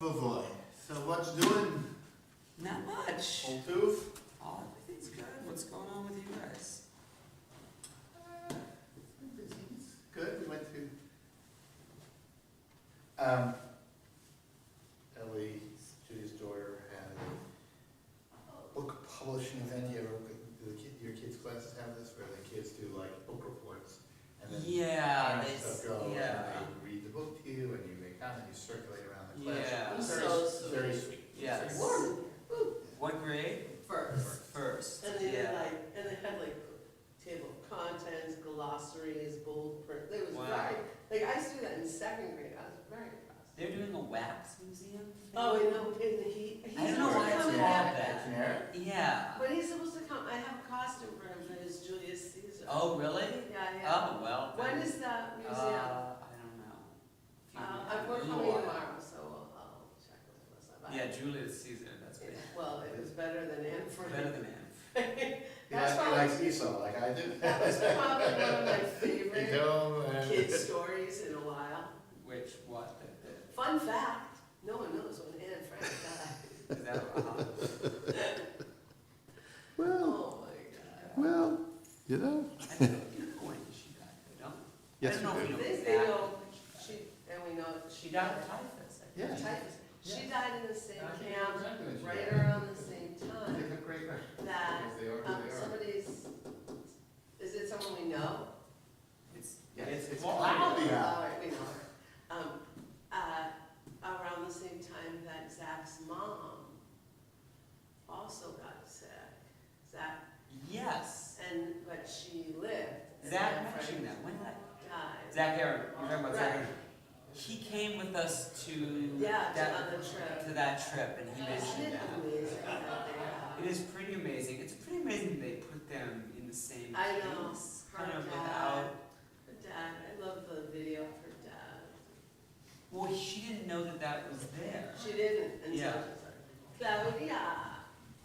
Oh boy. So what's doing? Not much. Old tooth? Oh, everything's good. What's going on with you guys? Busy. It's good. We went to Ellie, Judy's daughter, had a book publishing event. You ever, your kids' classes have this, where the kids do like book reports, and then Yeah, parents it's, go and yeah. they read the book to you, and you make comments, you circulate around the class. Yeah. It's very, So sweet. very sweet. Yes. Warm. What grade? First. First. And they did Yeah. they had like table of contents, glossaries, bold print. It was Wow. very, I used to do that in second grade. I was very impressed. They're doing a wax museum thing? Oh, you know, in the heat. I don't know why it's coming called back. that. Generic? Yeah. When he's supposed to come, I have a costume for him for his Julius Caesar. Oh, really? Yeah, yeah. Oh, well. When then- is the museum? I don't know. We're You coming are. tomorrow, so I'll check with Melissa. But Yeah, Julius Caesar, that's great. well, it was better than Anne Frank. Better than Anne. He That's likes, he probably- likes Esau, like I do. That was probably one of my You favorite know, kid stories in a while. Which, what? Fun fact, no one knows when Anne Frank died. Is that, well, Oh my God. well, you know. I don't know when she died, they don't? Yes, I don't know we if do. we know They exactly know, when she died. and we know She died of typhus, I think. Yeah. typhus. She Yeah. died in the same I think camp, exactly when she right died. around the same They time look great, right? that They are who they are. somebody's, is it someone we know? It's, Yes, it's well, cloudy Oh, out. all right, we know her. Around the same time that Zach's mom also got sick. Zach, yes. but she lived. and Zach Anne mentioned Frank that. When did that? died. Zach Aaron. You're talking about Zach Right. Aaron. He came with us to Yeah, that, on the trip. to that trip, and he Isn't mentioned it that. amazing that they have? It is pretty amazing. It's pretty amazing they put them in the same I know. place, Her kind of dad. without. Her dad, I love the video of her dad. Well, she didn't know that that was there. She didn't until Yeah. she's like, Claudia.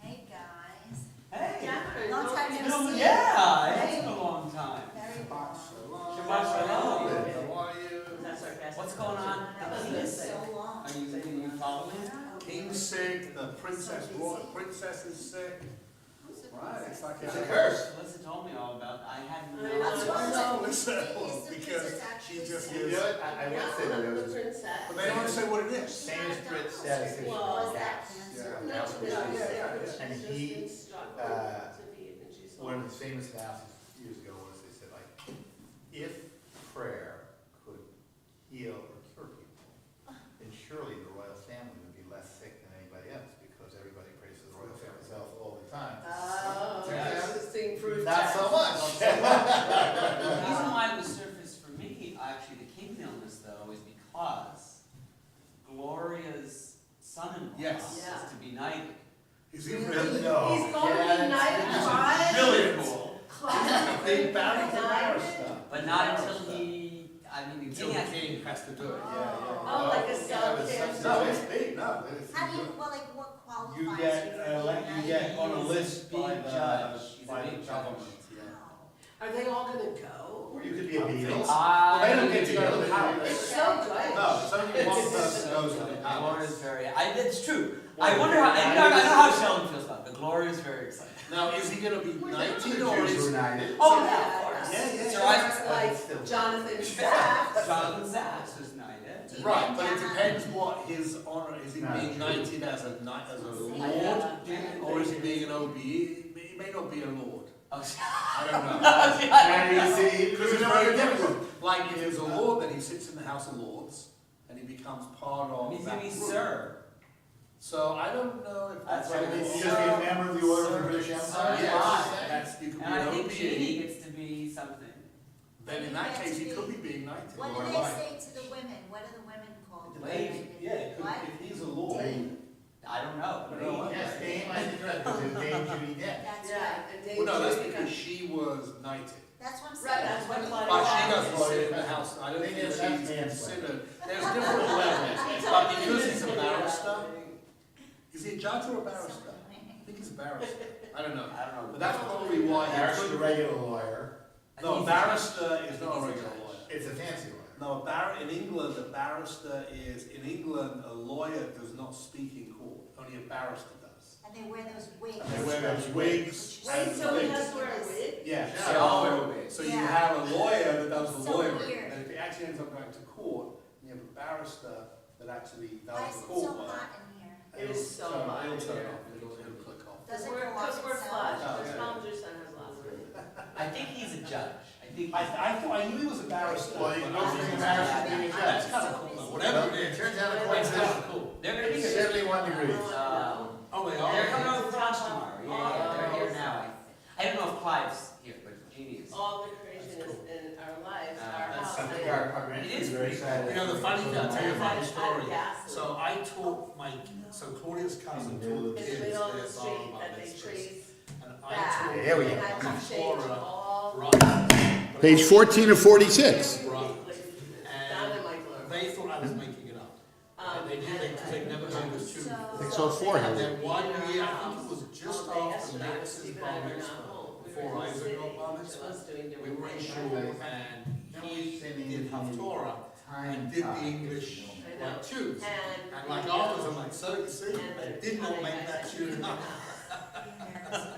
Hey guys. Hey. Yeah, Long time It's no been a- see. yeah, it's Hey. been a long time. Very Shabbat Shabbat shalom. How are you? That's sarcastic. What's going on? That was was good. so long. Are you following? King's sick, the princess is sick. Right, it's like It's a curse. Melissa told me all about. I had I no. know. What's wrong with Listen, it? Is the because princess actually she just sick? You know what? I will say that Yeah, it the was princess. But they don't say what it is. Sanskrit statistician. Well, Was that Yes. cancer? No, That's what no, she yeah, said. yeah, she's And just he, been struggling to be, and she's one of the famous analyses years ago was, they said, like, if prayer could heal or cure people, then surely the royal family would be less sick than anybody else, because everybody prays for the royal family's health all the time. Oh, Yeah. this thing proved Not so much. The reason why it was surfaced for me, actually, the king's illness though, is because Gloria's son-in-law Yes. Yeah. is to be knighted. Is he really? No. He's going to Yeah, be knighted by. Really cool. Classic. They bound to Knighted. Barrister. But not until he, I mean, the Until king the has to. king has to do it. Oh, like a Yeah, cell but cancer. No, it's big, no. How do you, well, like what qualifies You you get, for being like, you get on a He is list a by big the, judge. He's a by the big judge. government, yeah. Wow. Are they all gonna go? Or you could be a Beatles. Well, they don't get to go to the It's palace. so good. No, it's only one person goes to the Gloria's palace. very, it's true. Well, I wonder how, I know how Sheldon feels about it, but Gloria's very excited. Now, is he gonna be The 19 or Jews is? were knighted. Oh, yeah, of course. Yeah, yeah. Sir Or Isaac- like Jonathan Sachs. Jonathan Sachs was knighted. Right, but it depends what his honor, is he No, being true. knighted as a knight, as a lord? Yeah. Or is he being an OBE? He may not be a lord. Oh, I don't know. Now you see, Because it's very difficult. Like if he's a lord, then he sits in the House of Lords and he becomes part of He's that gonna be group. sir. So I don't know if that's That's right. right. He's just be a member of the Order of the British Empire. Yes, that's, you could be And I an think Judy OBE. gets to be something. Then in that case, he could be being knighted. What or do a they knight. say to the women? What are the women called? Lady. Yeah, it could, What? if he's a lord. Dame. I don't know. I don't know. Yes, Dame, I think you're right, because it's Dame Judy Dench. That's Yeah, right. and Dave Well, no, that's Judy because got- she was knighted. That's what I'm saying. Right, that's what What Claudia But she Yeah. doesn't sit in the house, I don't They think did, she's that's mansplaining. considered, there's different levels. But because he's a barrister, is he a judge or a barrister? I think he's a barrister, I don't know. I don't know. But that's probably why he Barrister's a couldn't. regular lawyer. No, He's- barrister is not a regular lawyer. It's a fancy lawyer. No, in England, a barrister is, in England, a lawyer does not speak in court, only a barrister does. And they wear those wigs. And they wear those wigs. Wait, and so he wigs. has to wear a wig? Yeah, They all wear wigs. so you Yeah. have a lawyer that does the So lawyering, weird. and if it actually ends up going to court, you have a barrister that actually Why does is the it court so work. hot in here? It is so hot It'll in turn here. off, it'll click off. Does it go off Because we're itself? flush, Oh, because yeah. Mom Juice has lots of it. I think he's a judge. I think. I knew he was a barrister. Well, you but go I from was a thinking barrister to being a judge. That's kind of cool, though. Whatever it It is. turns out It's according kind to of cool. They're gonna be it's here. 71 degrees. Oh, they are? They're coming over for lunch tomorrow. Yeah, Oh. they're here now. I don't know if Clive's here, but Jeannie is. All the craziness in our lives, our That's house. I think and- our grandkids It is are very pretty excited. You know, the funny thing, I'll tell you a funny story. Gas. So I taught so Claudia's cousin taught the In the kids middle of the their street bar that they mitzvahs. trace And I back. taught There we And go. I my can change Flora all. brothers. Page 14 of 46. Down And in my glove. they thought I was making it up. They did, because they'd never heard this tune before. 604 And has then it. one year, I think it was just after Max's bar mitzvah, before Isaac got bar mitzvah, we were in shul and he did Haftorah and did the English like tunes. And like afterwards, I'm like, so you see, I did not make that tune up. Are you nervous about that?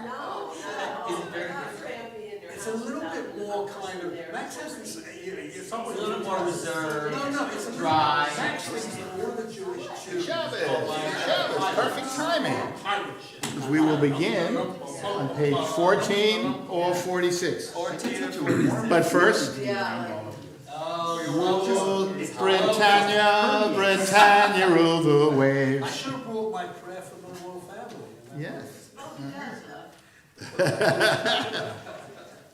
No, no. Is it very Not different? crampy in your It's a house little without bit the more knuckles kind in of, there. Max has, It's a little more reserved. No, it's a little Dry. It's actually all the Jewish tunes. Shabbos, are like Shabbos, perfect timing. pirate shit. Because we will begin on page 14 or 46. 14 or 14. But first, Yeah, Oh, you're rule welcome. Britannia, Britannia, rule the I waves. should have brought my prayer for the royal family. Yes. like, oh, he does,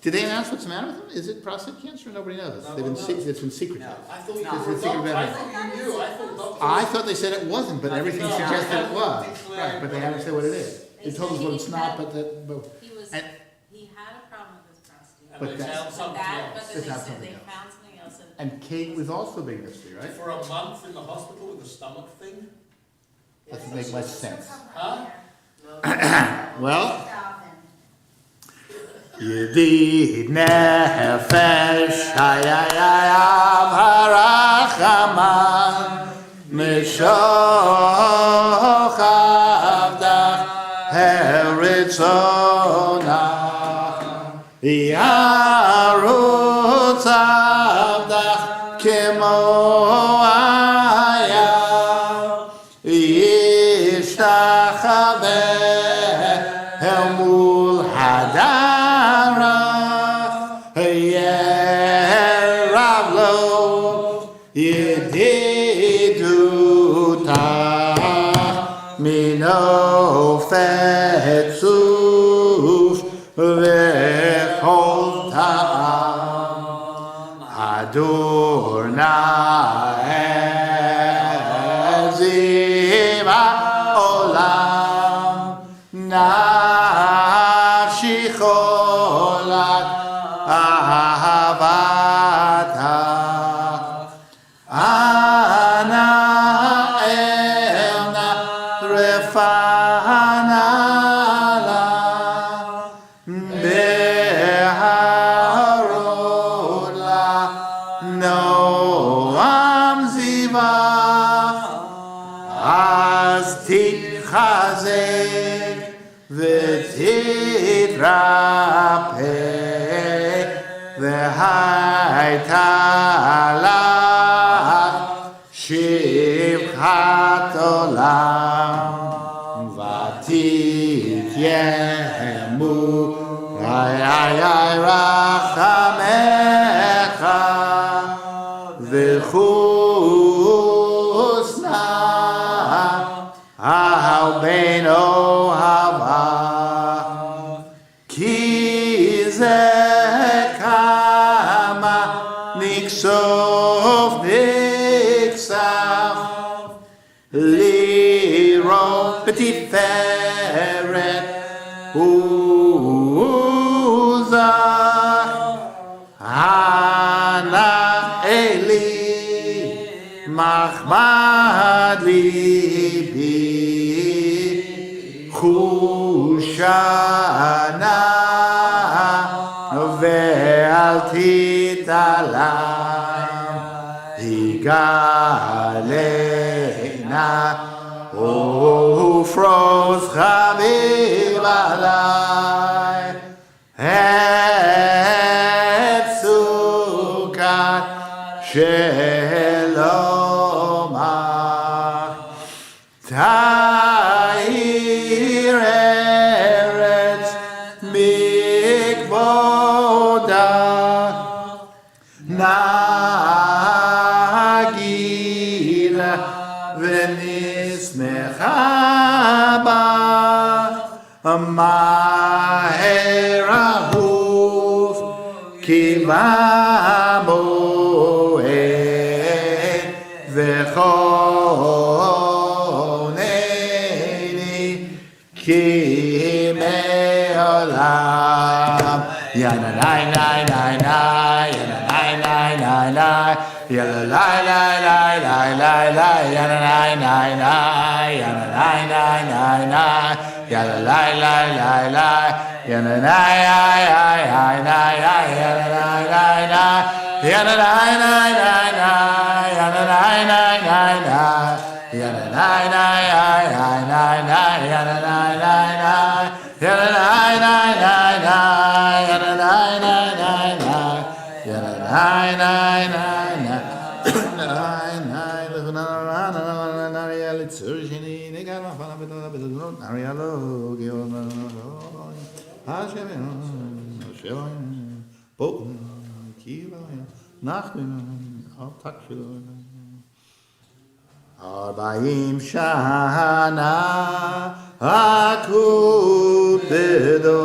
Did they announce what's the matter with him? Is it prostate cancer? Nobody knows. It's been secret. No. I thought No. you were It's a secret doctor. I about thought you knew. I thought doctors. I thought they said it wasn't, but everything No, suggested I it was. declared Right, but they haven't said what it is. They told us what it's not, but He was, And- he had a problem with his prostate. And But they that's- found But something that, but else. then It's they not said something they else. found something else and. and Kate was also a big mystery, right? For a month in the hospital with the stomach thing? Doesn't make much sense. Huh? Well, Calvin. ידיד נפש, היי הרחמן, משוך עבדך הרצונה, ירוץ עבדך כמו הים, ישתחווה מול הדרך, ירב לו ידידותה מנופת סוף וכל טעם. אדוני זיו העולם, נפשי חולת אהבתך, אנא אל נא רפנה לה, בהרות לה נועם זיווך, אז תתחזק ותתרפא, והייתה לך שבחת עולם, ותתיימו רחמך וחוס נא על בין אוהביו, כי זה כמה נכסוף לראות בתפארת עוזך, אנא אלי מחמד ליבי, חושנה ואל תתעלם. galena ufros chaviv alai et sukat shelomah ta'ir eretz mikvodah nagila v'nismecha ba maher ahuf kivamoed v'choneni ki me'olam yana nai nai nai nai yana nai nai nai nai yana nai nai nai nai nai nai yana nai nai nai yana nai nai nai nai yana nai nai nai nai yana nai nai nai nai yana nai nai nai yana nai nai nai nai yana nai nai nai nai yana nai nai nai nai nai yana nai nai nai yana nai nai nai nai yana nai nai nai nai yana nai nai nai nai nai nai litzurshini negama fana betona betona arialo giona Hashem Hashem bo kiva nachmen al takshilo Arbaim shana akupedo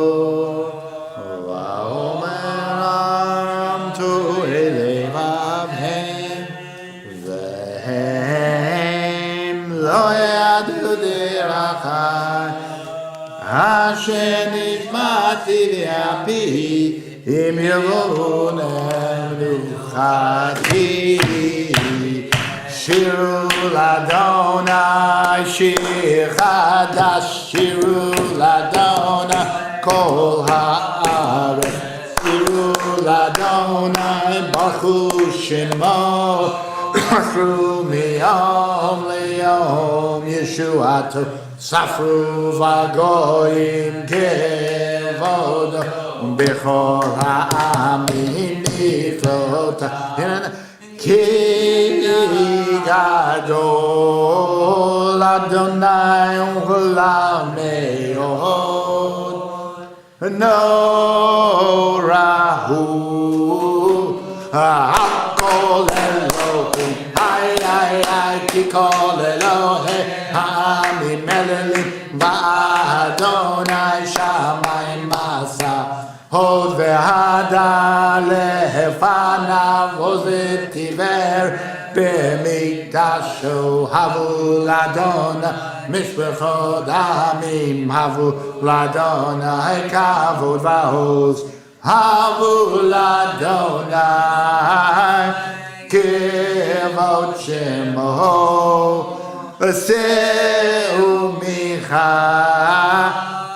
Vaomeram tu elevavhem Vehem lo yadu dirachai Hashem nishmati v'api im yavonem luchati Shiru l'Adonai, shir chadash, shiru l'Adonai, kol ha'aretz. Shiru l'Adonai, baruchu shemo, Safru miyom liyom yeshuato, Safru v'goyim kevodo, Bechor ha'amim niflota. Ki gadol Adonai u'olam me'od Norahu Hakol Elohim Ay ay ay ki kol Elohim Ha'amim melelim Va'adonai shamayim masa Hod ve'hada lefanav ozet tiver b'mikdasho havu l'Adonai mishpachot amim havu l'Adonai kavod v'hoz havu l'Adonai kevod shemo seu micha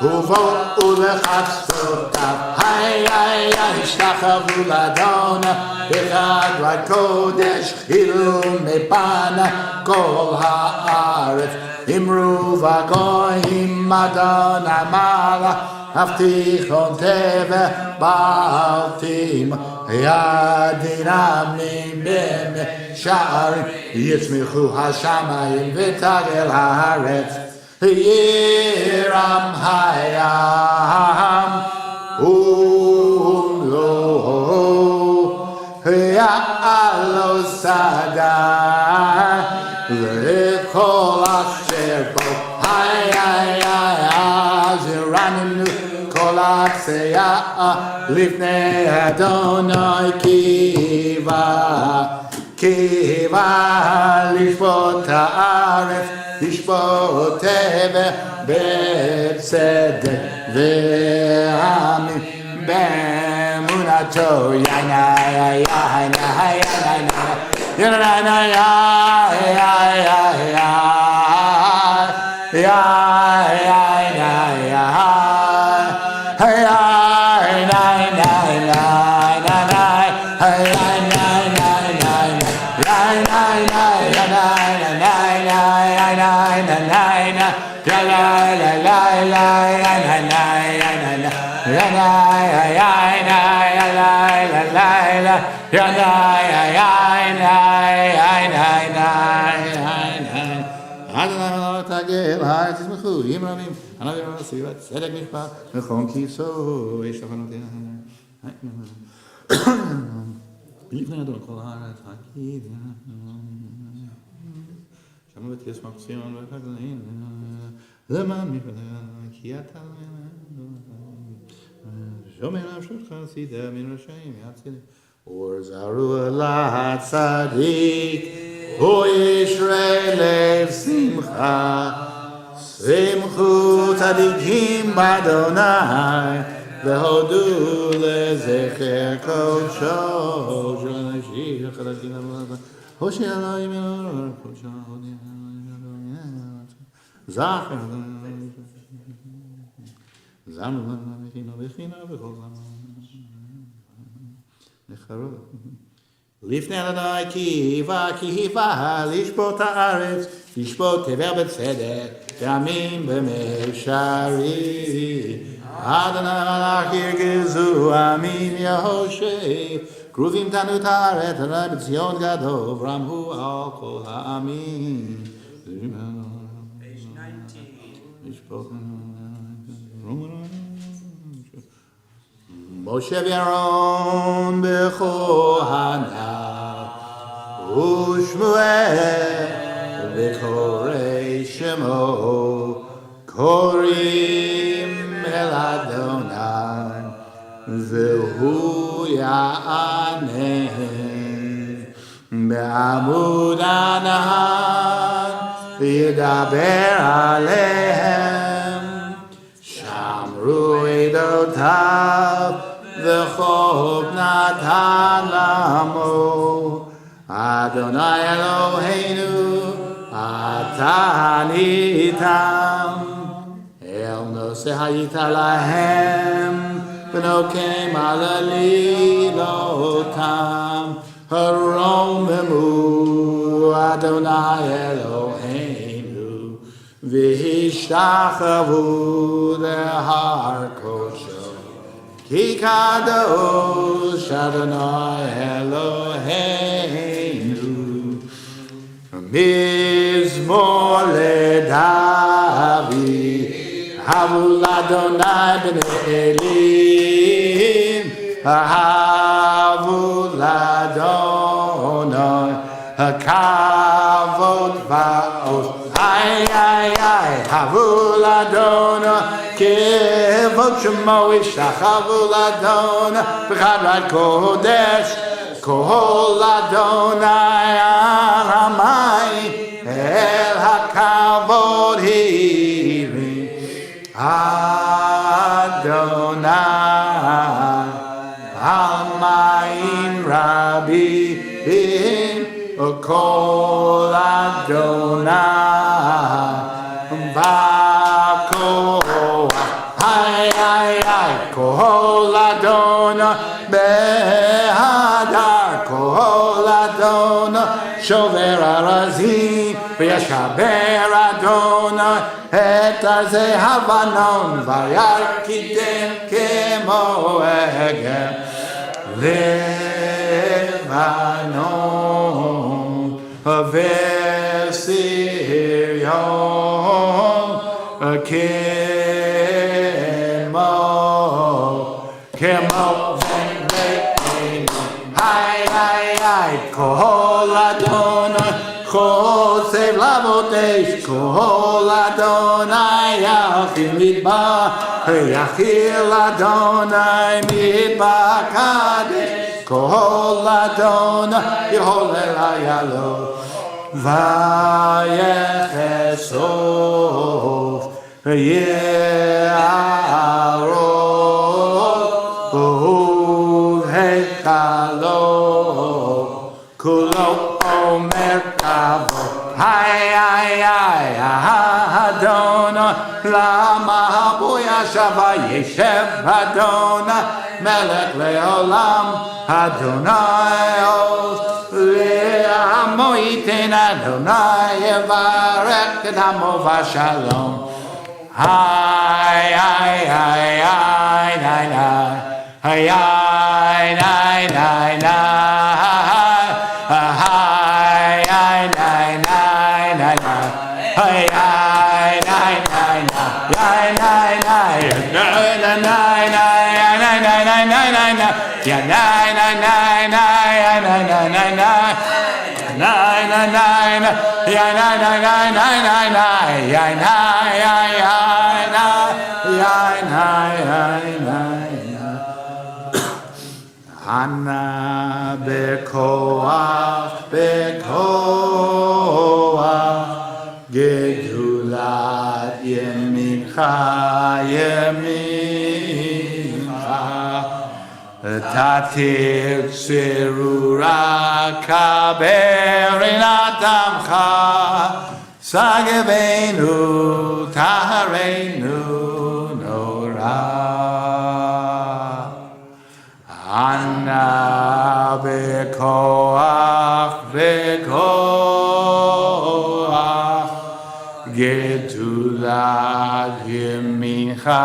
Uvo ulechassotav Hay hay hay Ishtachavu l'Adonai Echad v'kodesh Chilu mepana Kol ha'aretz Imru v'goyim Adonai mala Avtichon teve Ba'altim Yadinamim b'me Sha'arim Yitzmichu hashamayim V'tagel ha'aretz Yiram hayam umlo ya'alo sadai v'kol asher bo hay ziraninu kol atseya lifnei Adonai kiva lishvot ha'aretz Ishpotev b'tzedek v'amim b'emunato yana yana yana yana yana צדק משפט וכל כיסו יש תחנותיה לפני אדון כל הארץ הקיד שמו ותשמח ציון ותגלין למען מפניה כי אתה שומר נפשותך צידה מן רשעים יצילה ורזרו אל הצדיק וישרה לב שמחה שמחו צדיקים באדוני והודו לזכר קודשו של אנשים החדשים הושיע אלוהים אלוהים קודשו זכר זמנו מכינו בכינו בכל זמן נחרות לפני אדוני כי היווה לשפוט הארץ לשפוט תבל בצדק ימים במישרי אדוני מלך ירגזו עמים יהושע כרובים תנו את הארץ אדוני בציון גדול ורמהו על כל העמים Page 19. משה וירון בכהניו ושמואל וקוראי שמו קוראים אל אדוני והוא יענם בעמוד ענן וידבר עליהם שמרו עדותיו וחוק נתן למו אדוני אלוהינו אתה עניתם אל נושא היית להם ונוקם על עלילותם הרוממו אדוני אלוהינו והשתחוו להר קודשו כי קדוש אדוני אלוהינו מזמור לדוד הבו לאדוני בני אלים הבו לאדוני הכבוד ועוז הבו לאדוני כבוד שמו ישתחוו לאדוני בחדרת קודש כל אדוני על המים אל הכבוד הירים אדוני על מים רבים כל אדוני בכוח כל אדוני בהדר כל אדוני שובר ארזים וישבר אדוני את ארזי הבנון וירקידם כמו עגל לבנון וסיריון כמו כל אדוני חוסף לעבוד אש כל אדוני יכיל מדבר יכיל אדוני מדבר קדש כל אדוני יהולל היעלות ויחשוף יערות ובהקלו כולו אומר כבוד אדוני lama boya shava yeshev Adonai melech leolam Adonai oz le'amo yiten Adonai yevarech et hamo v'shalom. Hi, hi, hi, hi, hi, hi, hi, hi, hi, Ana bekoach gedulat yemincha tatir serura kaberinat amcha sagevenu taharenu nora. Anna bekoach gedulat yemincha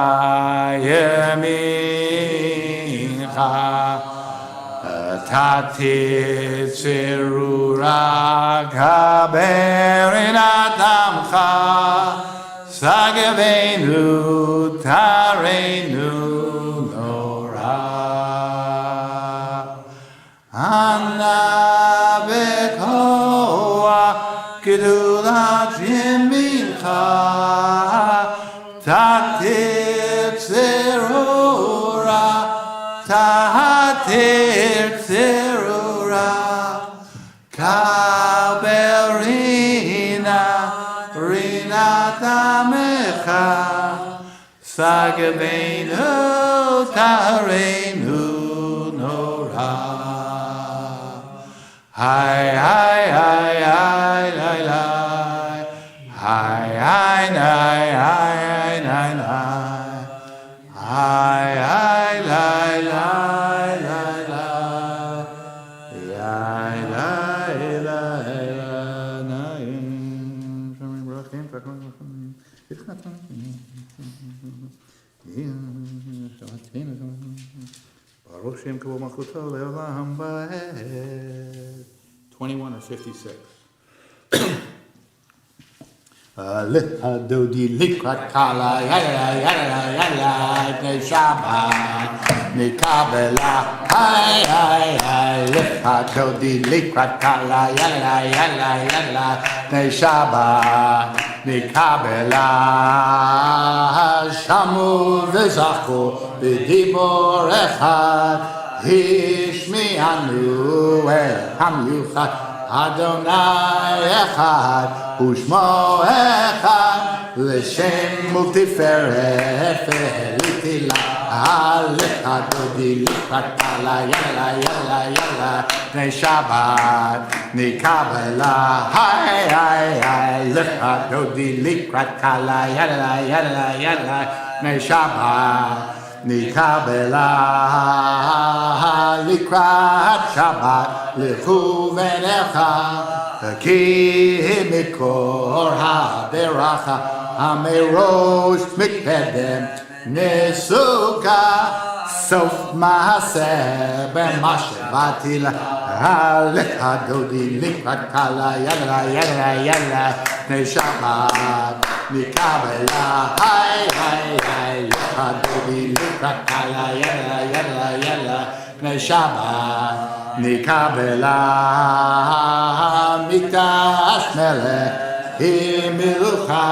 tatir serura kaberinat amcha sagevenu tarenu nora. Anna bekoach gedulat yemincha tatir serura kaberina rinat amecha sagevenu tarenu nora. Hi, hi, hi, hi, hi, hi, hi, hi, hi, hi, hi, Baruch Shem Kavod Malchuto Le'olam Va'ed. 21 or 56. Adodi likrat kala yala yala yala ne Shabbat nikabela hay hay hay adodi likrat kala yala yala yala ne Shabbat nikabela shamu v'zachu b'dibor echad hishmi'anu ham yuchad Adonai echad Ushmo echad L'shem multiferet Ve'elitila Alecha dodi likrat kala Yalla yalla yalla Nei Shabbat Nikabela Hai hai hai Lecha dodi likrat kala Yalla yalla yalla Nei Shabbat Nikabela Likrat Shabbat Lechu venecha Ki mikor ha-beracha Hamerosh mikpedem Nesuka Sof maaseh B'mashavati la Alecha dodi likrat kala Yalla yalla yalla Nei Shabbat Nikabela Hai hai hai Lecha dodi likrat kala Yalla yalla yalla Nei Shabbat Nikabela Mikdash Melech Himilucha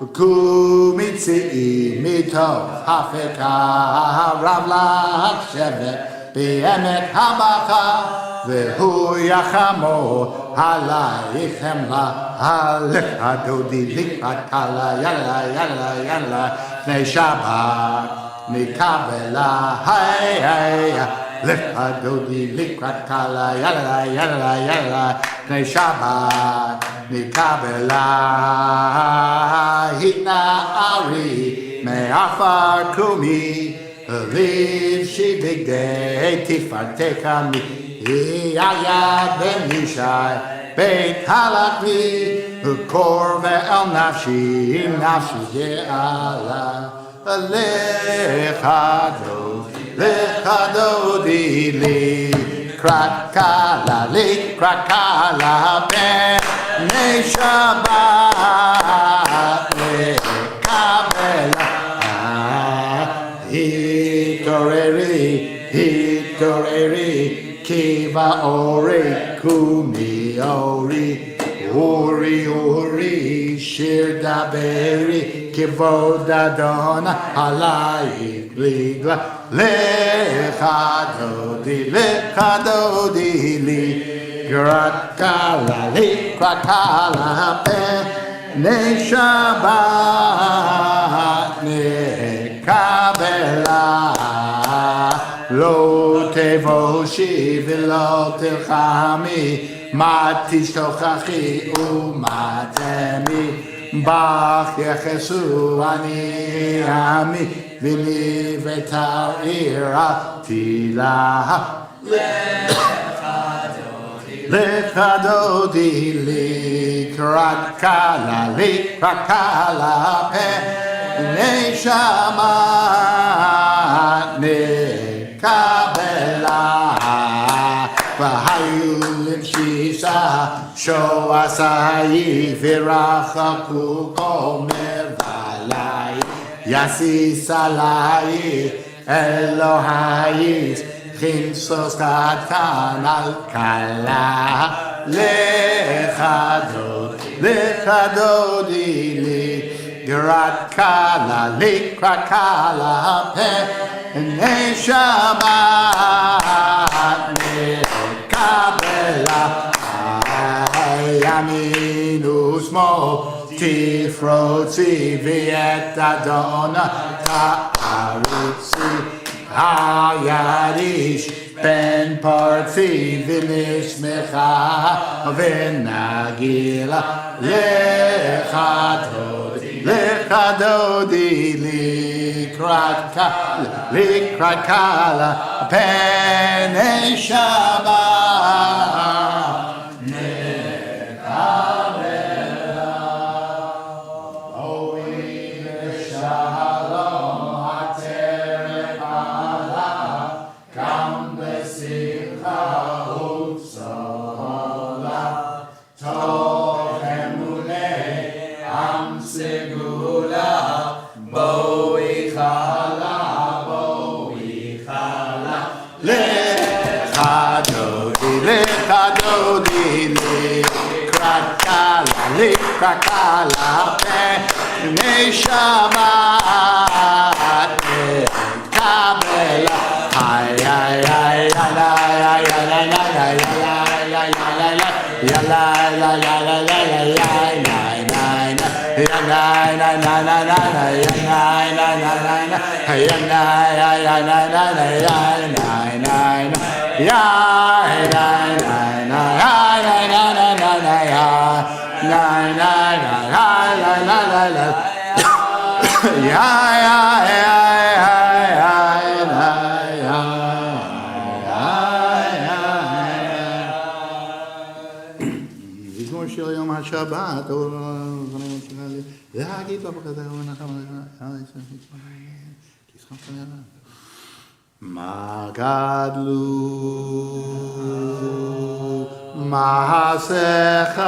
Kumitzi Mitov Hafeka Rav Shevet B'emet Habacha Vehu Yachamo Halayichem La Alecha dodi likrat kala Yalla yalla yalla Nei Shabbat Nikabela Hai hai Lecha dodi likrat kala Yalla yalla yalla Nei Shabbat Nikabela Hitna שערי מעפר קומי לבשי בגדי תפארתך עמי יד בן ישי בית הלכי וקור ואל נפשי נפשי יעלה לך דודי לי לקראת קלה בני שבת לקבלה התעוררי כי באורי קומי אורי שיר דברי כבוד אדון עלייך בגלל לך דודי לי לקראת קלה פני שבת נקבלה לא תבושי ולא תלחמי מה תשתוכחי ומה תמי בך יחסו אני עמי ולי ותרעיר תהילה לך דודי לקראת קלה פני שבת נקבלה והיו למשיסה שועשי ורחקו כומר ועלי יסיס עלי אלוהי כנסוס קטן על כלה לך דודי לקראת קלה פני שבת נקבלה ימין ושמאל תפרוצי ואת אדון תעריצי הידיש בן פרצי ונשמחה ונגילה לך דודי לקראת קלה פני שבת נקבלה אוי לשלום הטרף עלה גם בשמחה ובשולה טוב אמוני עם סגולה בואי חלה לך דודי לקראת קלה פני שבת נקבלה מזמור שיר יום השבת להגיד מה גדלו מעשיך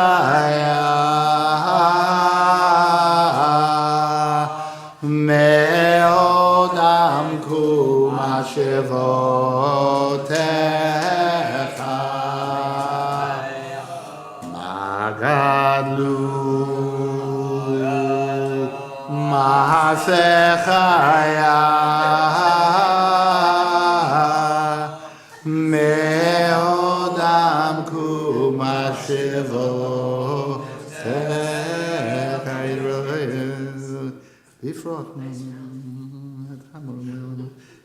מאוד עמקו מחשבותיך מה גדלו מעשיך מאוד עמקו מחשבותיך בפרוט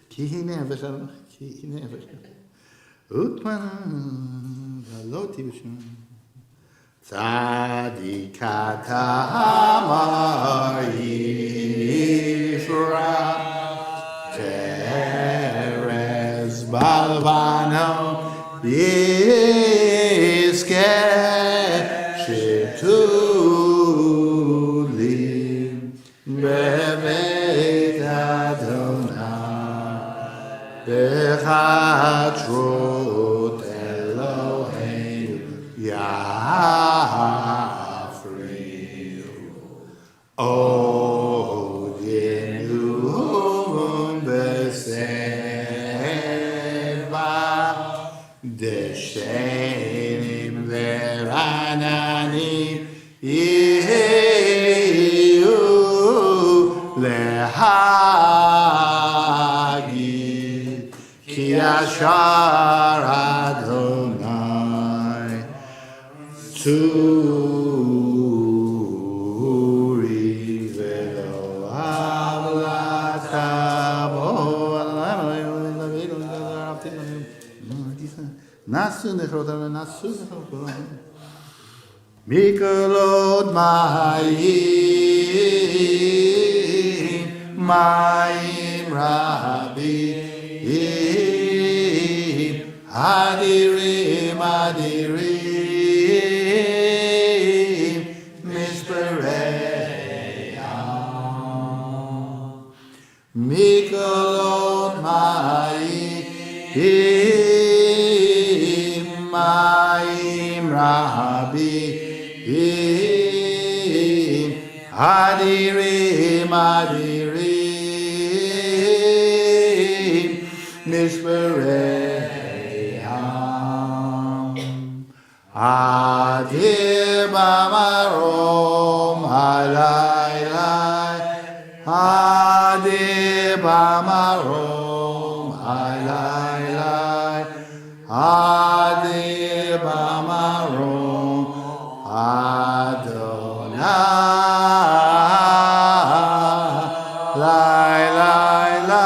כי הנה ותמנה ולא תיבשם צדיקת המרי יזכה שתולים בבית אדוני בחדשות אלוהינו יפריעו עוד ינום בסבב דשנים ורעננים יהיו להגיד כי ישר אדוני צורי ולא עוולתה בו נעשו נחלותינו נעשו נחלותינו מקולות מים רבים אדירים אדירים משברי ים מקולות מים רבים אדירים אדירים משברי ים אדיר במרום הלילה אדיר במרום הלילה אדיר במרום אדוני לי לי לי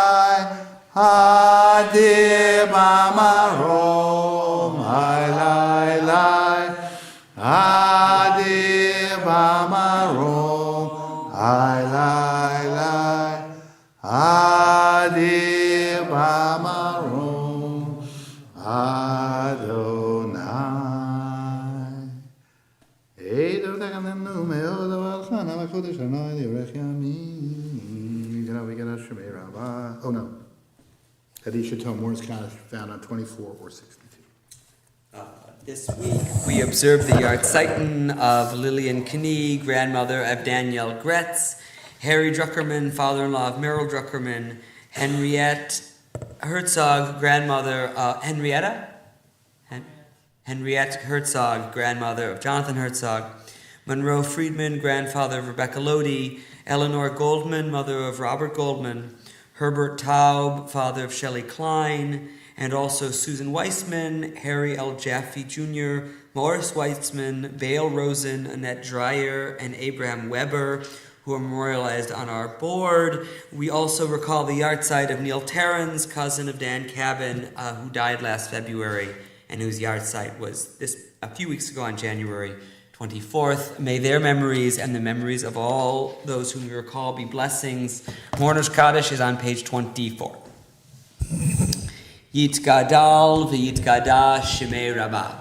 אדיר במרום לי לי אדיר במרום לי לי אדיר במרום אדוני עדר תגננו מאוד אבל חנה וחודש עיני דברך ימים we got a Shemay Rabbah. Oh no. Hadisha Tom Morris Kaddish found on 24 or 62. This week we observe the Yartzeiten of Lillian Knie, grandmother of Danielle Gretz, Harry Druckerman, father-in-law of Merrill Druckerman, Henriette Herzog, grandmother of Henriette Herzog, grandmother of Jonathan Herzog, Monroe Friedman, grandfather of Rebecca Lodi, Eleanor Goldman, mother of Robert Goldman, Herbert Taub, father of Shelley Klein, and also Susan Weissman, Harry L. Jaffe Jr., Morris Weitzman, Vale Rosen, Annette Dreyer, and Abraham Weber, who are memorialized on our board. We also recall the yahrzeit of Neil Terrans, cousin of Dan Cabin, who died last February, and whose yahrzeit was a few weeks ago on January 24th. May their memories and the memories of all those whom we recall be blessings. Mourner's Kaddish is on page 24. Yitgadal v'yitgadash shemei Rabbah.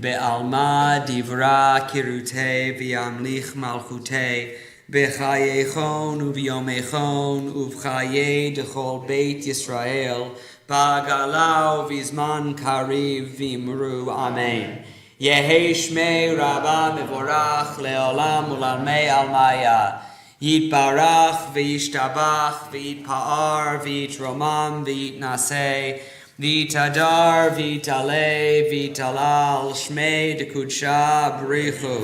Be'alma divra kirutei v'yamlich malchutei. B'chayechon u'v'yomechon u'v'chayei dechol beit Yisrael. Ba'galau v'zman kariv v'imru. Amen. Yehi shmei Rabbah mevorach le'olam u'lalmei almaya. Yitbarach v'yishtabach v'yitpa'ar v'yitromam v'yitnaseh v'yitadar v'yitaleh v'yitalal shmei dekudsha b'richu.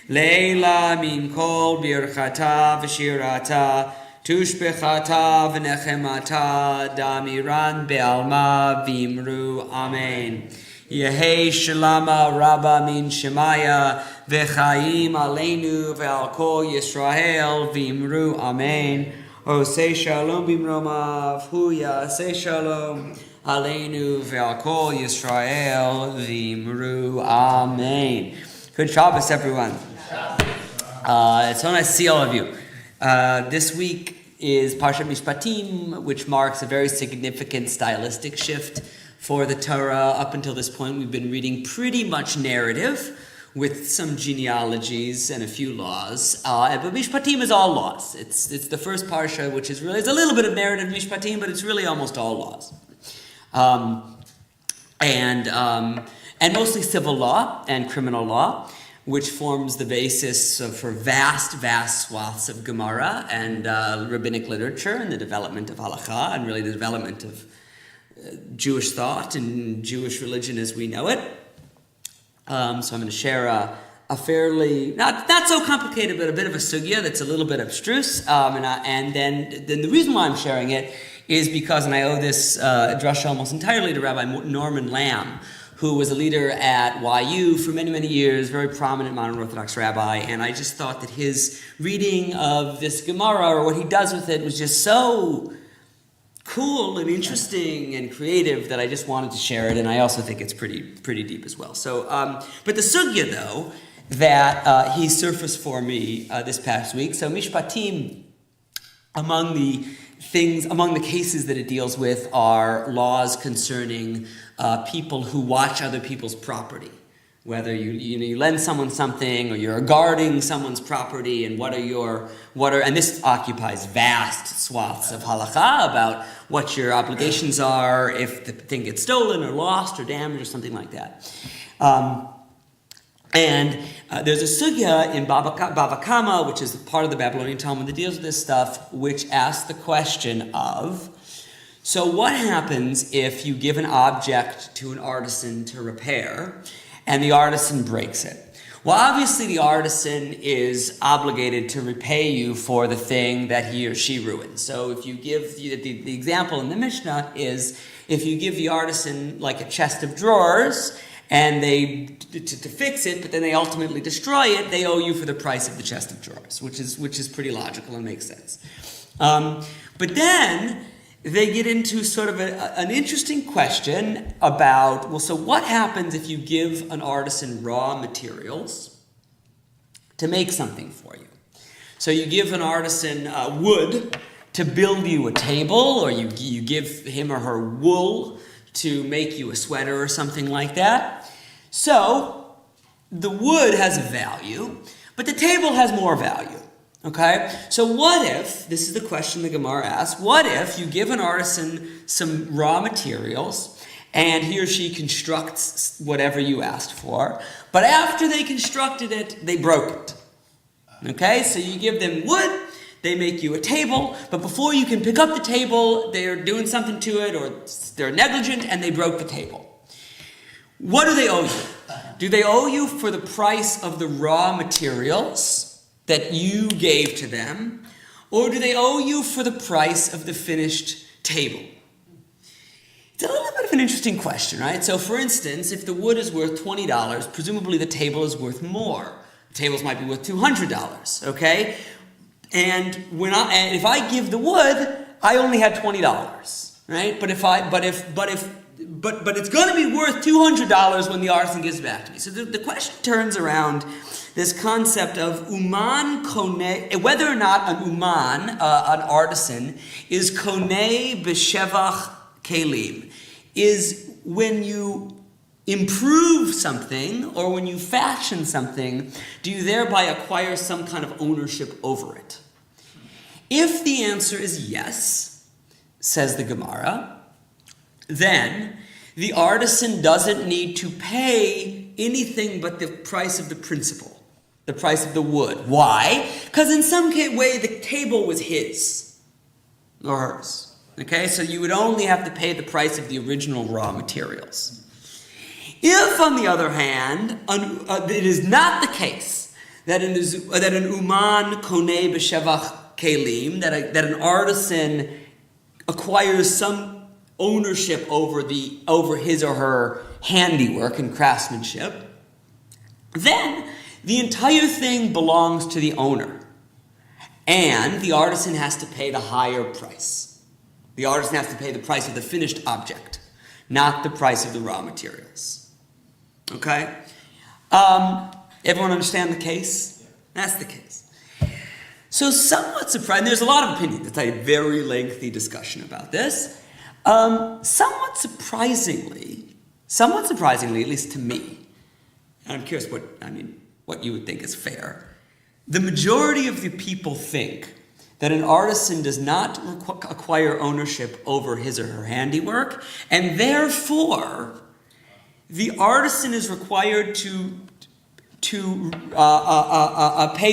Leila min kol birchata v'shirata tushbechata v'nechemata damiran be'alma v'imru. Amen. Yehei Shalama Rabba min Shemaya v'chaim aleinu ve'al kol Yisrael v'imru. Amen. Osei shalom b'mromav hu yasei shalom aleinu ve'al kol Yisrael v'imru. Amen. Good Shabbos, everyone. It's so nice to see all of you. This week is Parshat Mishpatim, which marks a very significant stylistic shift for the Torah. Up until this point, we've been reading pretty much narrative with some genealogies and a few laws. But Mishpatim is all laws. It's the first parsha, which is really, it's a little bit of narrative Mishpatim, but it's really almost all laws. And mostly civil law and criminal law, which forms the basis for vast swaths of Gemara and rabbinic literature and the development of halakha and really the development of Jewish thought and Jewish religion as we know it. So I'm going to share a fairly, not so complicated, but a bit of a sugya that's a little bit abstruse. And then the reason why I'm sharing it is because, and I owe this drasha almost entirely to Rabbi Norman Lamb, who was a leader at YU for many, many years, very prominent modern Orthodox rabbi, and I just thought that his reading of this Gemara, or what he does with it, was just so cool and interesting and creative that I just wanted to share it, and I also think it's pretty deep as well. So, but the sugya, though, that he surfaced for me this past week, so Mishpatim, among the cases that it deals with are laws concerning people who watch other people's property. Whether you lend someone something or you're guarding someone's property, and and this occupies vast swaths of halakha about what your obligations are if the thing gets stolen or lost or damaged or something like that. There's a sugya in Bava Kama, which is part of the Babylonian Talmud that deals with this stuff, which asks the question of, so what happens if you give an object to an artisan to repair, and the artisan breaks it? Well, obviously the artisan is obligated to repay you for the thing that he or she ruined. So if you give, the example in the Mishnah is, if you give the artisan like a chest of drawers, and they to fix it, but then they ultimately destroy it, they owe you for the price of the chest of drawers, which is pretty logical and makes sense. But then they get into sort of an interesting question about, well, so what happens if you give an artisan raw materials to make something for you? So you give an artisan wood to build you a table, or you give him or her wool to make you a sweater or something like that. So the wood has a value, but the table has more value. Okay? So what if, this is the question the Gemara asks, what if you give an artisan some raw materials and he or she constructs whatever you asked for, but after they constructed it, they broke it? Okay? So you give them wood, they make you a table, but before you can pick up the table, they're doing something to it, or they're negligent, and they broke the table. What do they owe you? Do they owe you for the price of the raw materials that you gave to them, or do they owe you for the price of the finished table? It's a little bit of an interesting question, right? So for instance, if the wood is worth $20, presumably the table is worth more. The tables might be worth $200, okay? And if I give the wood, I only had $20, right? But it's going to be worth $200 when the artisan gives it back to me. So the question turns around this concept of uman koneh, whether or not an uman, an artisan, is koneh b'shevach kelim, is when you improve something or when you fashion something, do you thereby acquire some kind of ownership over it? If the answer is yes, says the Gemara, then the artisan doesn't need to pay anything but the price of the principal, the price of the wood. Why? Because in some way the table was his or hers. Okay, so you would only have to pay the price of the original raw materials. If, on the other hand, it is not the case that an uman koneh b'shevach kelim, that an artisan acquires some ownership over his or her handiwork and craftsmanship, then the entire thing belongs to the owner, and the artisan has to pay the higher price. The artisan has to pay the price of the finished object, not the price of the raw materials. Okay? Everyone understand the case? That's the case. So somewhat surprised, there's a lot of opinions. It's a very lengthy discussion about this. Somewhat surprisingly, at least to me, and I'm curious what you would think is fair. The majority of the people think that an artisan does not acquire ownership over his or her handiwork, and therefore, the artisan is required to pay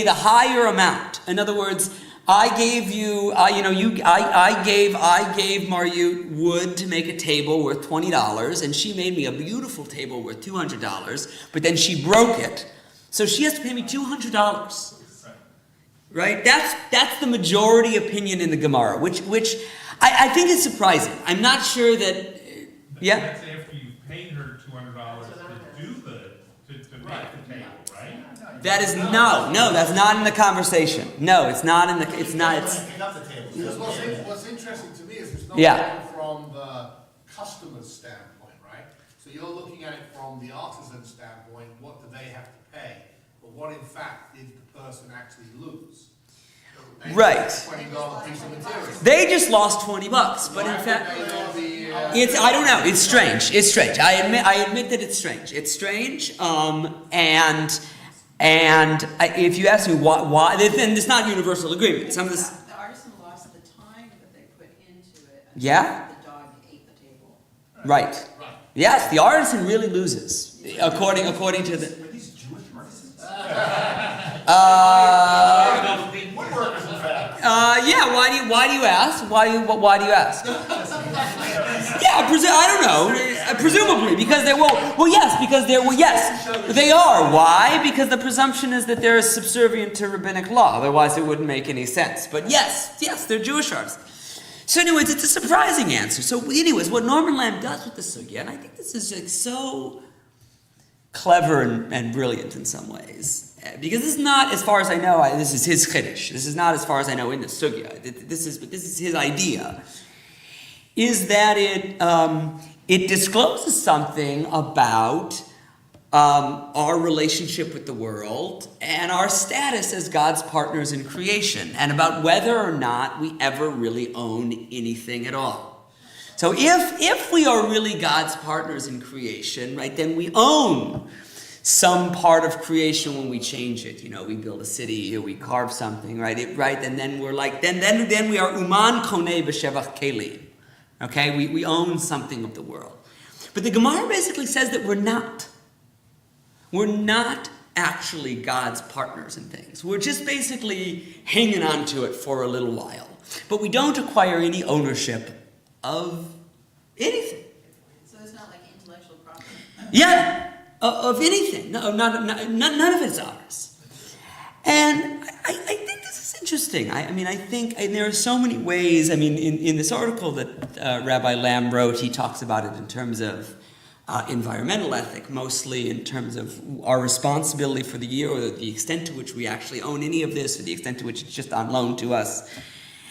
the higher amount. In other words, I gave you, I gave Mariut wood to make a table worth $20, and she made me a beautiful table worth $200, but then she broke it, so she has to pay me $200. Right? That's the majority opinion in the Gemara, which I think is surprising. I'm not sure that. Yeah. That's after you paid her $200 to do to make the table, right? That is no. That's not in the conversation. No, it's not in the. It's not. It's. Because what's interesting to me is it's not Yeah. from the customer's standpoint, right? So you're looking at it from the artisan standpoint, what do they have to pay? But what in fact did the person actually lose? They Right. $20 piece of material. They just lost $20, but in fact, it's. I don't know. It's strange. It's strange. I admit that it's strange. It's strange. If you ask me why, then it's not universal agreement. Some of this. The artisan lost the time that they put into it. Yeah? The dog ate the table. Right. Yes, the artisan really loses, according to the. Were these Jewish artisans? Yeah. Why do you ask? Why do you ask? Yeah, I don't know. Presumably, because they yes, they are. Why? Because the presumption is that they're subservient to rabbinic law. Otherwise, it wouldn't make any sense. But yes, they're Jewish artists. So, anyways, it's a surprising answer. So, anyways, what Norman Lamb does with the sugya, and I think this is like so clever and brilliant in some ways, because this is not, as far as I know, this is his chiddush. This is not, as far as I know, in the sugya. This is his idea. Is that it discloses something about our relationship with the world and our status as God's partners in creation, and about whether or not we ever really own anything at all. So if we are really God's partners in creation, right, then we own some part of creation when we change it. We build a city, we carve something, right? And then we're like, then we are uman koneh b'shevach kelim. Okay, we own something of the world. But the Gemara basically says that we're not. We're not actually God's partners in things. We're just basically hanging on to it for a little while. But we don't acquire any ownership of anything. So it's not like intellectual property. Yeah, of anything. No, none of it's ours. And I think this is interesting. I think there are so many ways. In this article that Rabbi Lamb wrote, he talks about it in terms of environmental ethic, mostly in terms of our responsibility for the year, or the extent to which we actually own any of this, or the extent to which it's just on loan to us.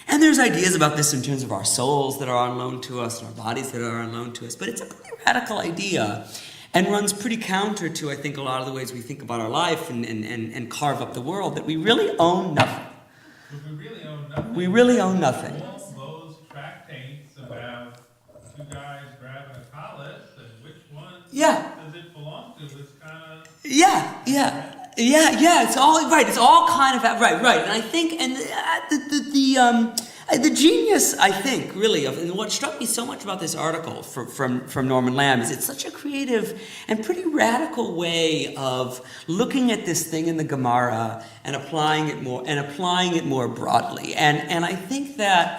And there's ideas about this in terms of our souls that are on loan to us, and our bodies that are on loan to us. But it's a pretty radical idea, and runs pretty counter to, I think, a lot of the ways we think about our life and carve up the world, that we really own nothing. We really own nothing. We really own nothing. All those tractates about two guys grabbing a tallis and which one does it belong to is kind of... Yeah. It's all right. It's all kind of right. And I think, and the genius, I think, really, and what struck me so much about this article from Norman Lamb is it's such a creative and pretty radical way of looking at this thing in the Gemara and applying it more broadly. And I think that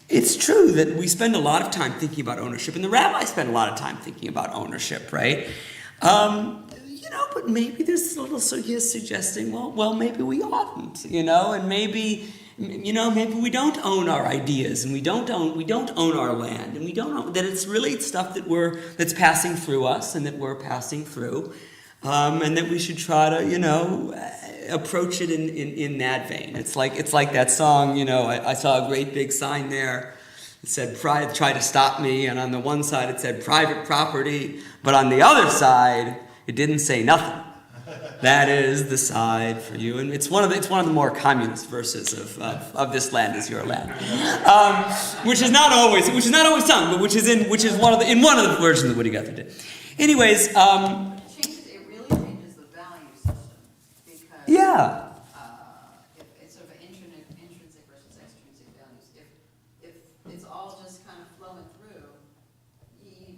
it's true that we spend a lot of time thinking about ownership, and the rabbis spend a lot of time thinking about ownership, right? But maybe there's a little suggesting, well, maybe we oughtn't, and maybe we don't own our ideas, and we don't own our land, and we don't own that. It's really stuff that's passing through us, and that we're passing through, and that we should try to, approach it in that vein. It's like that song, I saw a great big sign there. It said, try to stop me, and on the one side it said private property, but on the other side, it didn't say nothing. That is the side for you, and it's one of the more communist verses of this land is your land, which is not always sung, but which is one of the versions that Woody Guthrie did. Anyways, It really changes the value system, because. yeah. If it's sort of intrinsic versus extrinsic values, if it's all just kind of flowing through, you,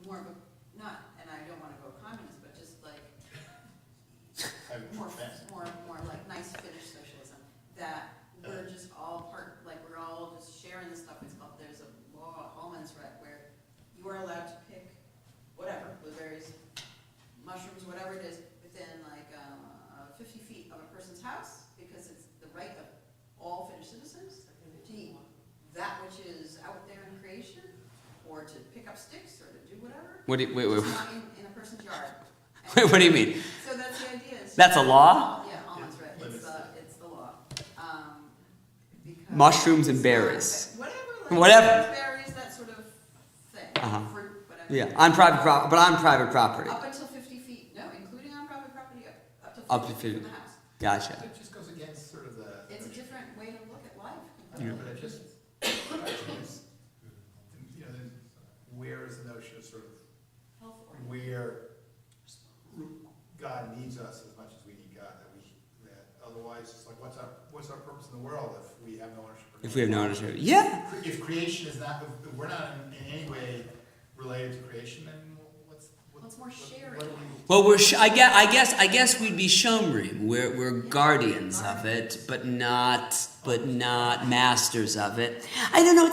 more of a, not, and I don't wanna go communist, but just like, more like nice Finnish socialism, that we're just all we're all just sharing this stuff. It's called, there's a law, Hallman's right, where you are allowed to pick whatever, blueberries, mushrooms, whatever it is, within 50 feet of a person's house, because it's the right of all Finnish citizens to eat that which is out there in creation, or to pick up sticks, or to do whatever. Wait. It's not in a person's yard. Wait, what do you mean? So that's the idea. That's a law? Yeah, Hallman's right. It's the law. Because Mushrooms and it's berries. not- Whatever. Whatever. Berries, that sort of thing. Uh-huh. Fruit, whatever. Yeah, on private property. Up until 50 feet, no, including on private property, up to Up to 50 feet 50. from the house. Gotcha. It just goes against sort of the. It's a different way to look at life. I know, but it just, then where is the notion of sort of Health where God needs us as much as we need God, that otherwise, it's like, what's our purpose in the world if we have no ownership? If we have no ownership. Yeah. If creation is not, if we're not in any way related to creation, then What's more sharing? what do we? Well, I guess we'd be shomrim. We're guardians of it, but not masters of it. I don't know.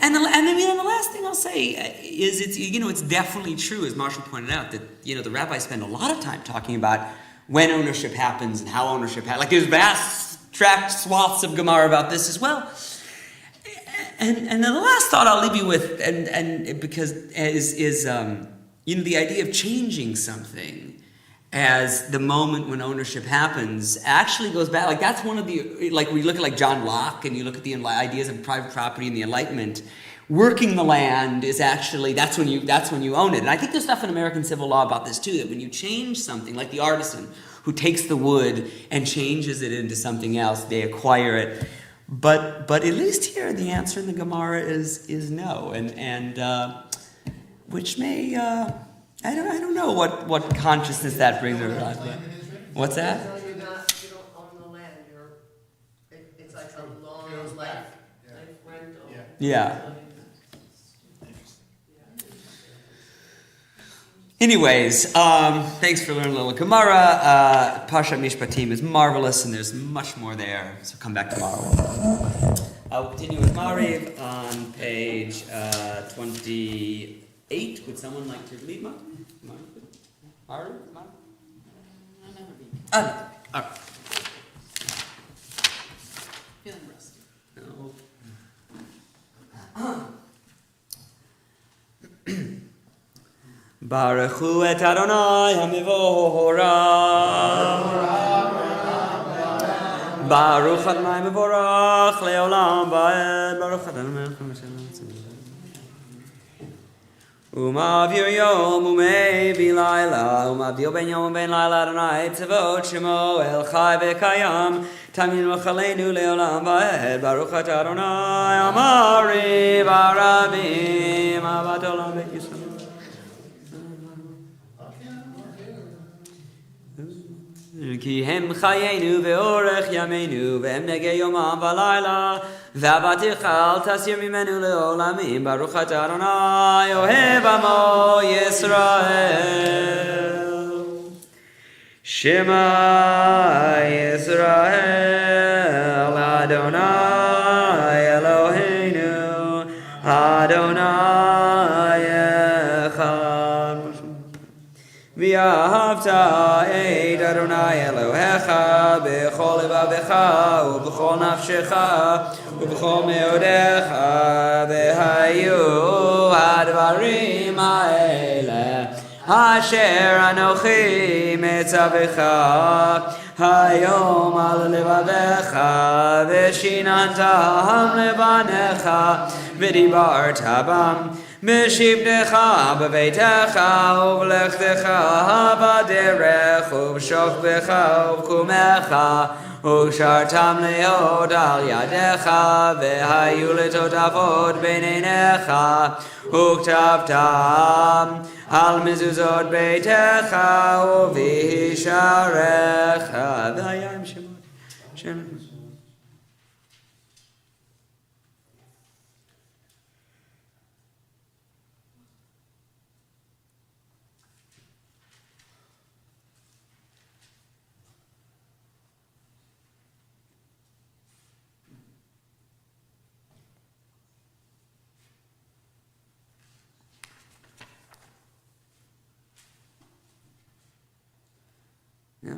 And the last thing I'll say is it's definitely true, as Marshall pointed out, that the rabbis spend a lot of time talking about when ownership happens and how ownership happens. Like there's vast tract swaths of Gemara about this as well. And then the last thought I'll leave you with, and because is the idea of changing something as the moment when ownership happens actually goes back. Like that's one of the, like we look at John Locke and you look at the ideas of private property and the Enlightenment. Working the land is actually, that's when you own it. And I think there's stuff in American civil law about this too, that when you change something, like the artisan who takes the wood and changes it into something else, they acquire it. But at least here the answer in the Gemara is no, and which may I don't know what consciousness that brings around. What's that? No, you don't own the land, it's like a long life rental. Yeah. Anyways, thanks for learning a little Gemara. Parshat Mishpatim is marvelous, and there's much more there. So come back tomorrow. I'll continue with Mariv on page 28. Would someone like to lead Mariv? Mariv? All right. Feeling rusty. No. Baruch hu et Adonai hamivorach. Baruch Adonai mivorach leolam vaed. Baruch Adonai Umavir yom umevi laila. Umavir ben yom ben laila Adonai tzavot shemo el chai v'kayam. Tamin v'chaleinu leolam vaed. Baruch et Adonai amari v'arabim avat olam beit Yisrael. Ki hem chayenu ve'orech yameinu ve'em negei yomam v'layla ve'avaticha al tasir mimenu le'olamim Baruch atah Adonai ohev amo Yisrael Shema Yisrael Adonai Eloheinu Adonai Echad V'ahavta et Adonai Elohecha b'chol levavecha u'b'chol nafshecha u'b'chol meodecha v'hayu hadvarim ha'eleh asher anochi metzavecha hayom al levavecha v'shinantam levanecha v'dibarta bam בשבתך בביתך ובלכתך בדרך ובשוכבך ובקומך וקשרתם להיות על ידיך והיו לטוטפות בין עיניך וכתבתם על מזוזות ביתך ובשעריך והיה עם שמות של... Yeah.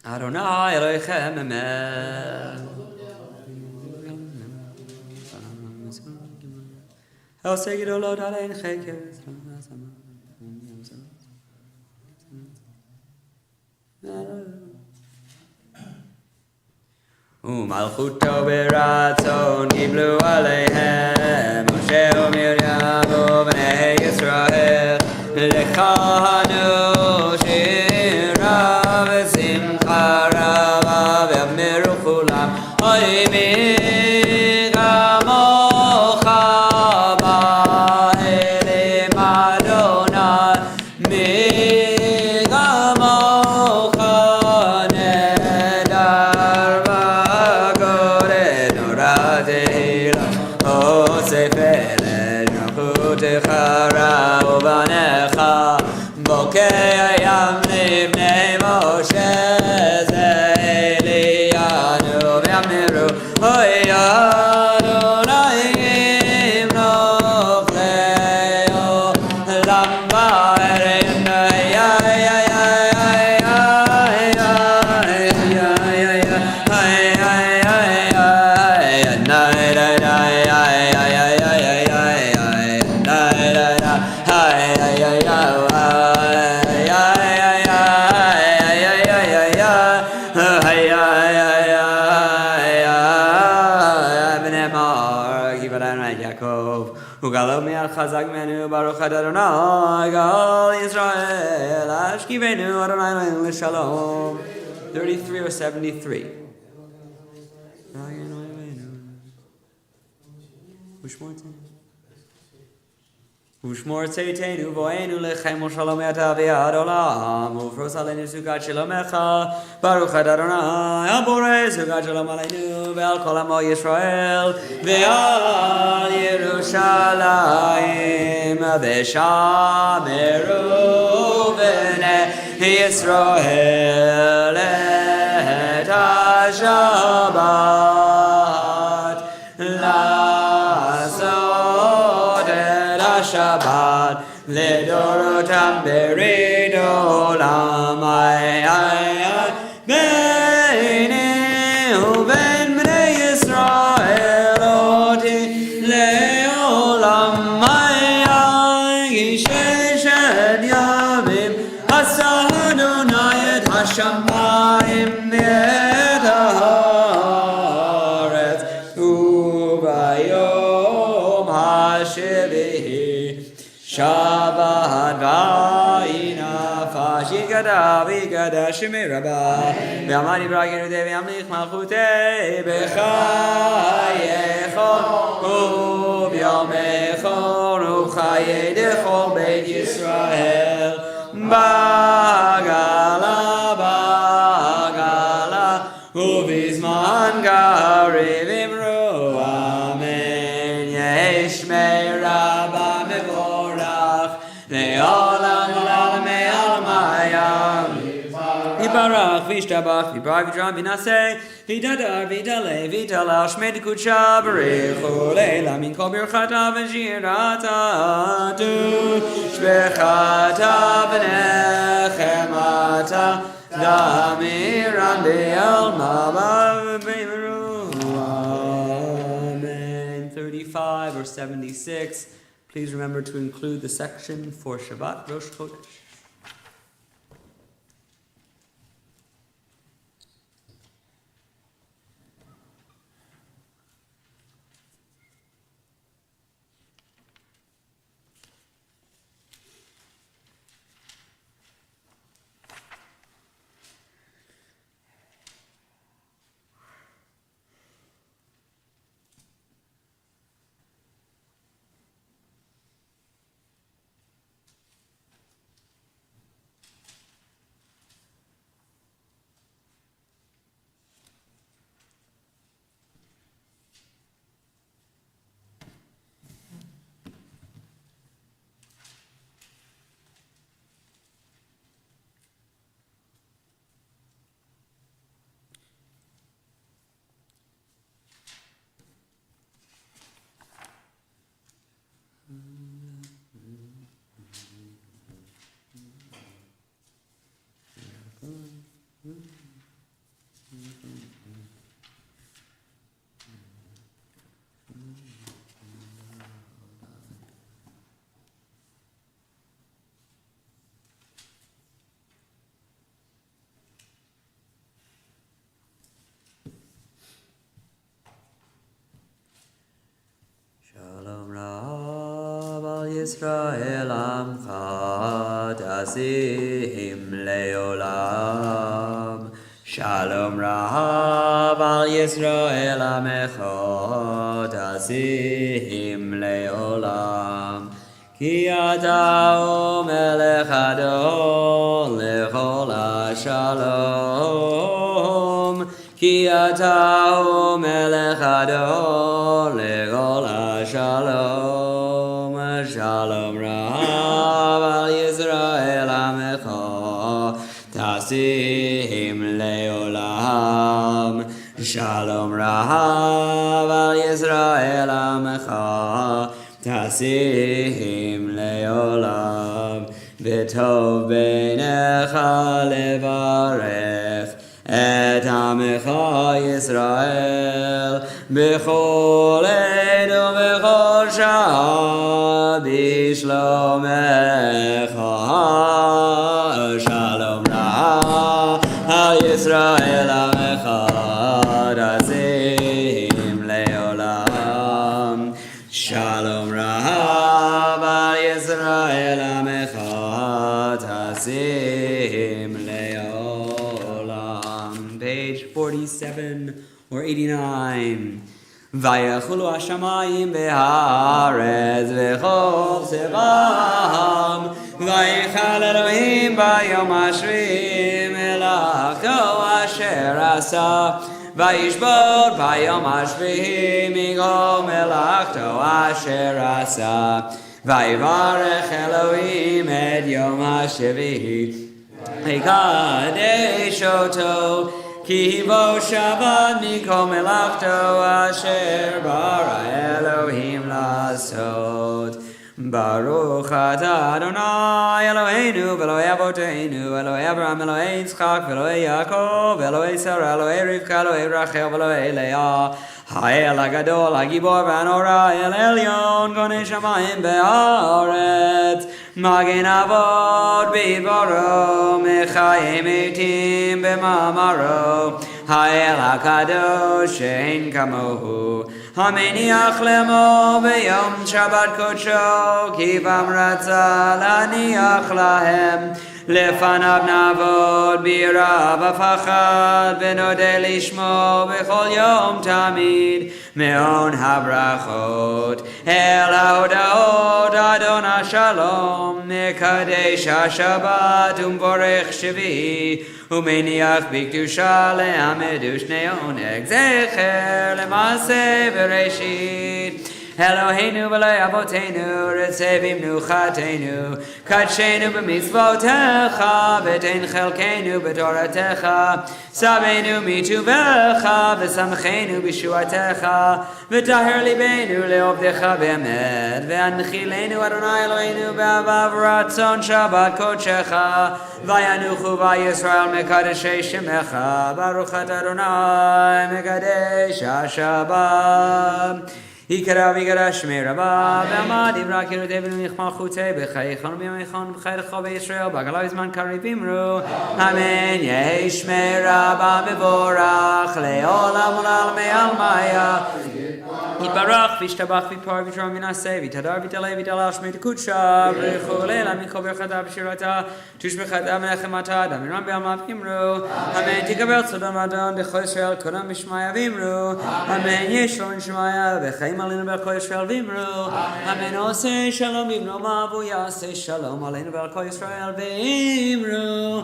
Adonai Elohechem Emet. El Segidolot Alein Cheker. ומלכותו ברצון קיבלו עליהם משה ומרים ובני ישראל לכהנו שירה ושמחה רבה ואמרו כולם אוי מי כמוך באלים אדוני מי כמוך חרה ובניך בוקע ים לבני משה זה אלינו ואמרו אוי אדוני ימלוך לעולם בארץ חזק ממנו ברוך אדוני גאל ישראל אשכיבנו אדוני לשלום 33 or 73 ושמור צאתנו בואנו לכם ושלום אתה ביד עולם ופרוס עלינו סוכת שלומך ברוך אדוני הבורא סוכת שלום עלינו ועל כל עמו ישראל ועל ירושלים ושמרו בני ישראל את השבת לעשות את השבת לדורותם ברית עולם ביני ובין בני ישראל אותי לעולם ששת ימים עשה אדוני את השמיים ואת הארץ וביום השביעי שבת וינפש יגדע ויגדע שמי רבה ואמר יברא ינודה וימליך מלכותי בחייך וביומך ובחיי דכל בית ישראל בגלה ובזמן קריב אמרו אמן יש מרבה מבורך לעולם ולעולמי עלמיים יברך וישתבח ויברא ויתרם וינשא ויתהדר ויתעלה ויתהלל שמי דקודשה בריחו לעילא מן כל ברכתה ושירתה תושבחתה ונחמתה דמירן בעלמא ובאמרו Amen. 35 or 76. Please remember to include the section for Shabbat Rosh Chodesh. Yisrael Amcha Tasim Leolam. Shalom Rahav al Yisrael Amecha Tasim Leolam. Ki ata melech adon lechol hashalom. Ki ata melech adon lechol hashalom. Shalom Rahav al Yisrael Amecha Tasim Leolam. Shalom Rahav al Yisrael Amecha Tasim Leolam. V'tov beinecha levarech et Amecha Yisrael b'chol ed u'b'chol shah b'shlomecha. Shalom Rahav al Yisrael Amecha Tasim Leolam. Shalom Rahav al Yisrael Amecha Tasim Leolam. Page 47 or 89. Vayachulu hashamayim v'haaretz v'chol tzivaham. Vayichal Elohim bayom hashvi melachto asher asa. Vayishbot bayom hashvi migol melachto asher asa. Vayivarech Elohim et yom hashvi Hekadesh oto. Ki bo Shabbat mikol melachto asher bara Elohim lasot. Baruch atah Adonai Eloheinu v'Elokei Avoteinu Elokei Avraham Elokei Yitzchak v'Elokei Yaakov Elokei Sarah Elokei Rivka Elokei Rachel v'Elokei Leah Ha'el HaGadol HaGibor v'Hanora El Elyon Gonei Shamayim be'aretz Magen Avot b'Dvaro Mechayei Metim b'Mamaro Ha'el HaKadosh she'en kamohu Hameniach lemo b'yom Shabbat kodsho Ki bam ratza laniach lahem Lefanav navod b'ira v'fachad V'nodeh lishmo b'chol yom tamid Me'on habrachot El haodahot Adon hashalom Mekadesh hashabat Umvorech shvi Umeniach b'kedusha le'amedu shnei oneg Zecher le'maseh v'reshit Eloheinu v'Elokei Avoteinu Retzevim nuchatenu Kadshenu b'mitzvotecha V'tein chelkeinu b'toratecha Sabeinu mituvecha V'samchenu b'shuatecha V'taher libeinu le'ovdecha be'emet V'anchilenu Adonai Eloheinu B'avav ratzon Shabbat kodshecha V'yanuchu v'Yisrael mekadeshei shemecha Baruch atah Adonai mekadesh hashabbat Ikara v'ikara shmei rabba V'amad ivra kirutei v'nichmal chutei B'chayechon v'yomechon B'chayrecho b'Yisrael B'agalav izman kari v'imru Amen Yehi shmei rabba Mevorach Le'olam u'l'almei almaya Yitbarach v'ishtabach v'par v'trom v'naseh V'tadar v'talei v'talal shmei t'kudsha V'rechu le'la mikol v'chata v'shirata Tush b'chata v'nechemata Damiram v'alma v'imru Amen Tikavel tzodon v'adon D'chol Yisrael Kodam v'shmaya v'imru Amen Yeshon shmaya V'chaim Alenu v'Kol Yisrael v'imru Amen Oseh Shalom v'imru Mavu Yaseh Shalom Alenu v'Kol Yisrael v'imru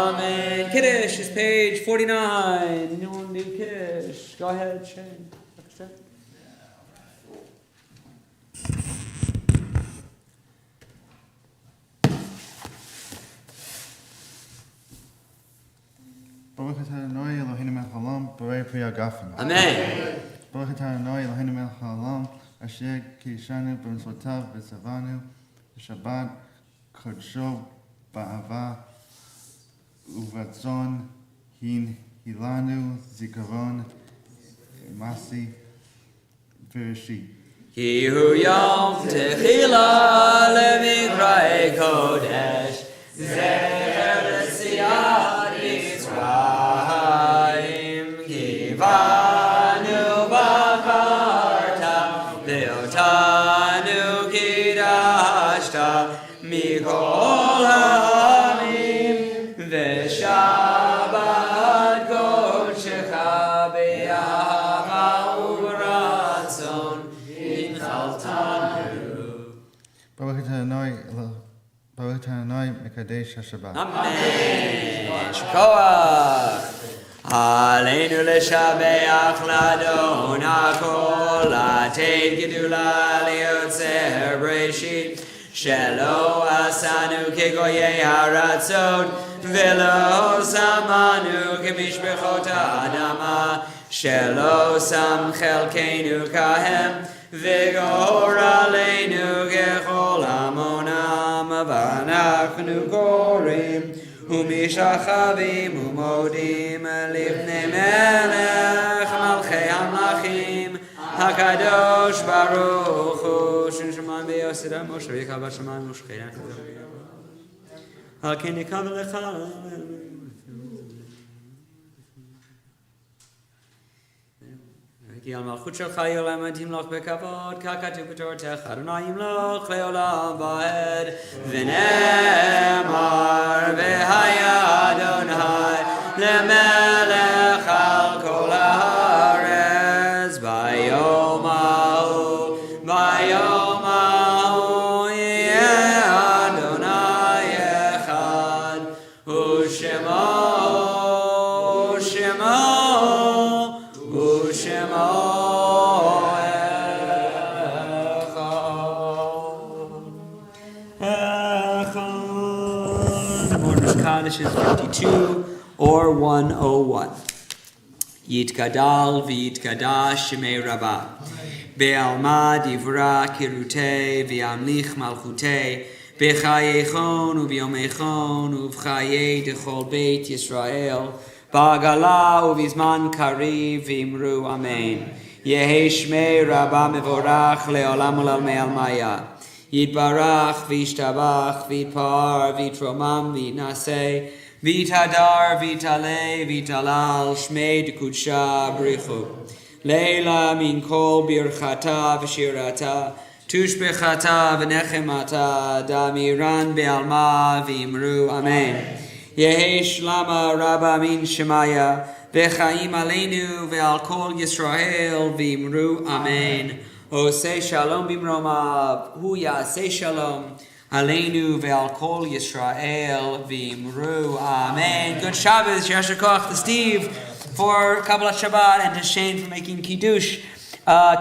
Amen. Kiddush is page 49. Anyone do Kiddush? Go ahead, Shane. Baruch atah Adonai Eloheinu melech haolam borei pri hagafen. Amen. Baruch atah Adonai Eloheinu melech haolam asher kiddushanu b'mitzvotav v'tzavanu b'shabbat kodsho ba'ava uvratzon hilanu zikaron masi v'reshit. Ki hu yom techila levikrei kodesh zecher l'siyat Yitzrayim kivanu b'karta ve'otanu Tanai Mekadesh Shabbat. Amen. Shkoach. Aleinu leshabeach ladon hakol atein gedula liotzer breshit shelo asanu kegoyei haratzon velo samanu kemishbechot ha'adama shelo sam chelkeinu kahem v'gor aleinu kechol amonam v'anachnu korim ומשחבים ומודים לפני מלך מלכי המלכים הקדוש ברוך הוא שנשמע ביוסד משה ויקרא בשמיים ושכינה על כן יקרא לך כי על מלכות שלך יעולם תמלוך בכבוד ככתוב בתורתך אדוני ימלוך לעולם ועד ונאמר והיה אדוני למלך על כל הארץ ביום ההוא יהיה אדוני אחד ושמו Kaddish is 52 or 101. Yitgadal v'yitgadash shemei Rabbah. Be'alma divra kirutei v'yamlich malchutei. B'chayechon u'b'yomechon u'v'chayei dechol beit Yisrael. Ba'gala u'v'zman kariv v'imru amen. Yehi shmei Rabbah mevorach le'olam u'lalmei almaya. Yitbarach v'yishtabach v'yitpar v'yitromam v'yitnaseh v'yithadar v'yitaleh v'yitalal shmei d'kudsha b'richu leila min kol birchata v'shirata tushbechata v'nechemata damiran be'alma v'imru amen Yehi shlama rabba min shemaya v'chaim aleinu ve'al kol Yisrael v'imru amen O say shalom bimromav, hu yaseh shalom, aleinu ve'al kol Yisrael v'imru, amen. Good Shabbos, Yasher Koach to Steve for Kabbalah Shabbat and to Shane for making Kiddush.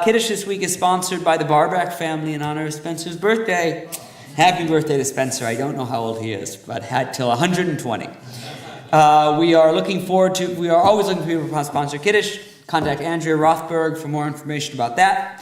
Kiddush this week is sponsored by the Barback family in honor of Spencer's birthday. Happy birthday to Spencer. I don't know how old he is, but had till 120. We are always looking for people to sponsor Kiddush. Contact Andrea Rothberg for more information about that.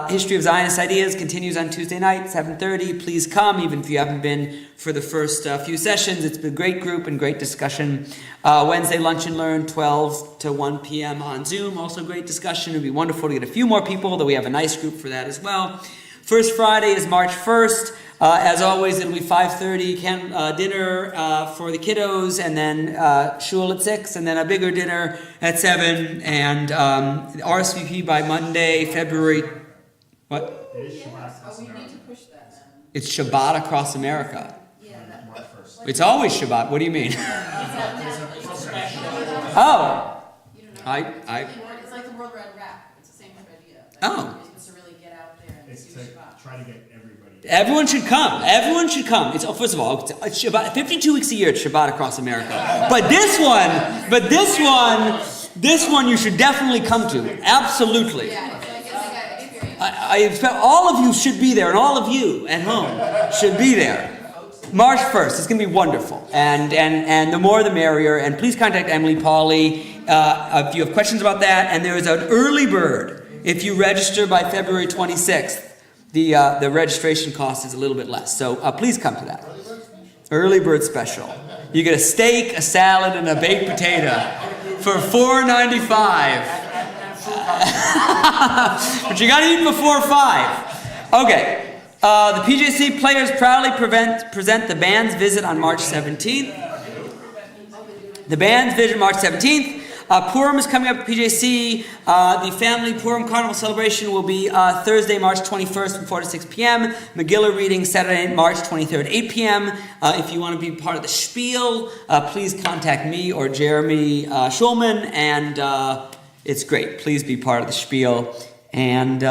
History of Zionist Ideas continues on Tuesday night, 7:30. Please come, even if you haven't been for the first few sessions. It's been a great group and great discussion. Wednesday, Lunch and Learn, 12 to 1 p.m. on Zoom. Also great discussion. It would be wonderful to get a few more people, though we have a nice group for that as well. First Friday is March 1st. As always, it'll be 5:30 dinner for the kiddos, and then shul at 6, and then a bigger dinner at 7, and RSVP by Monday, February. What? We need to push that then. It's Shabbat across America. Yeah, March 1st. It's always Shabbat. What do you mean? Oh, You don't know. I. It's like the World Red Wrap. It's the same type of idea. Oh. You're supposed to really get out there and It's do to Shabbat. try to get everybody. Everyone should come. Everyone should come. It's first of all, it's Shabbat. 52 weeks a year, it's Shabbat across America. But this one, you should definitely come to. Absolutely. Yeah, it's like an experience. I expect all of you should be there, and all of you at home should be there. March 1st. It's going to be wonderful, and the more the merrier. And please contact Emily Pauley if you have questions about that. And there is an early bird if you register by February 26th. The registration cost is a little bit less, so please come to that. Early bird special. You get a steak, a salad, and a baked potato for $4.95. But you got to eat before 5. Okay. The PJC players proudly present the band's visit on March 17th. The band's visit March 17th. Purim is coming up at PJC. The family Purim Carnival celebration will be Thursday, March 21st from 4 to 6 p.m. Megillah reading Saturday, March 23rd, 8 p.m. If you want to be part of the spiel, please contact me or Jeremy Schulman, and it's great. Please be part of the spiel. And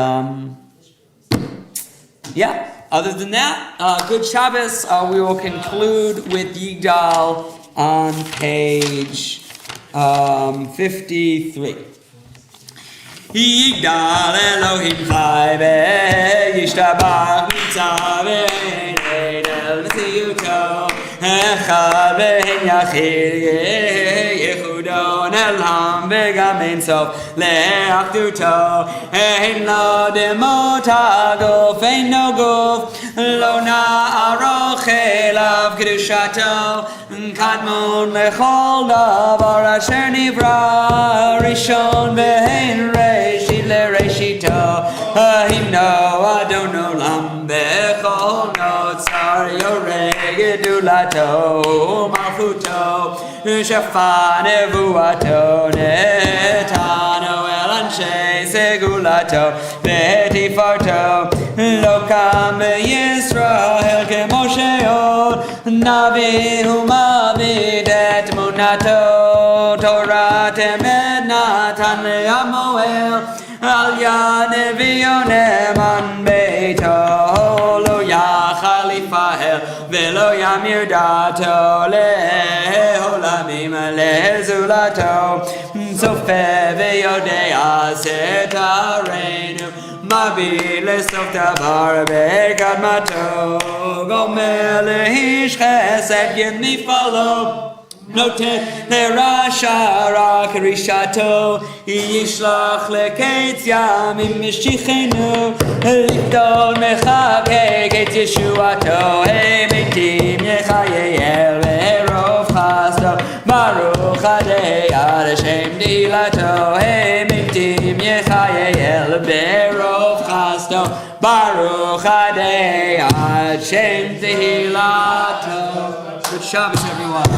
yeah, Other than that, good Shabbos. We will conclude with Yigdal on page 53. Yigdal Elohim Chai Yishtabach Mitzah Ve'edel V'tziyuto Echad Ve'en Yachid Yechudon Elam V'gam Ein Sof Le'achduto Ein Lo Demot HaGuf Ein No Guf Lo Na'aroch Elav Kedushato Kadmon Lechol Davar Asher Nivra Rishon Ve'en Reshit LeReshito Himno Adon Olam Bechol Notzar Yoreh Gedulato Malchuto Shafan Nevuato Netano El Anshe Segulato Vetifarto Lokam Yisrael Kemoshe Od Navi Humavid Et Munato Torah Temed Natan Le'amoel Al Yanevionem An Beito Lo Yachalifael Velo Yamir Dato Le'olamim Le'zulato Sofe Ve'yodea Setarenu Mavi Le'sof Davar Be'gad Mato Gomer Le'ish Chesed Yenifalo Notet Lerasha Rak Rishato Yishlach Leketz Yamim Mishichenu Likdol Mechake Ketz Yeshuato Emetim Yechayel Verov Chasto Baruch Adei Ad Hashem Dilato Emetim Yechayel Verov Chasto Baruch Adei Ad Hashem Dilato. Good Shabbos, everyone.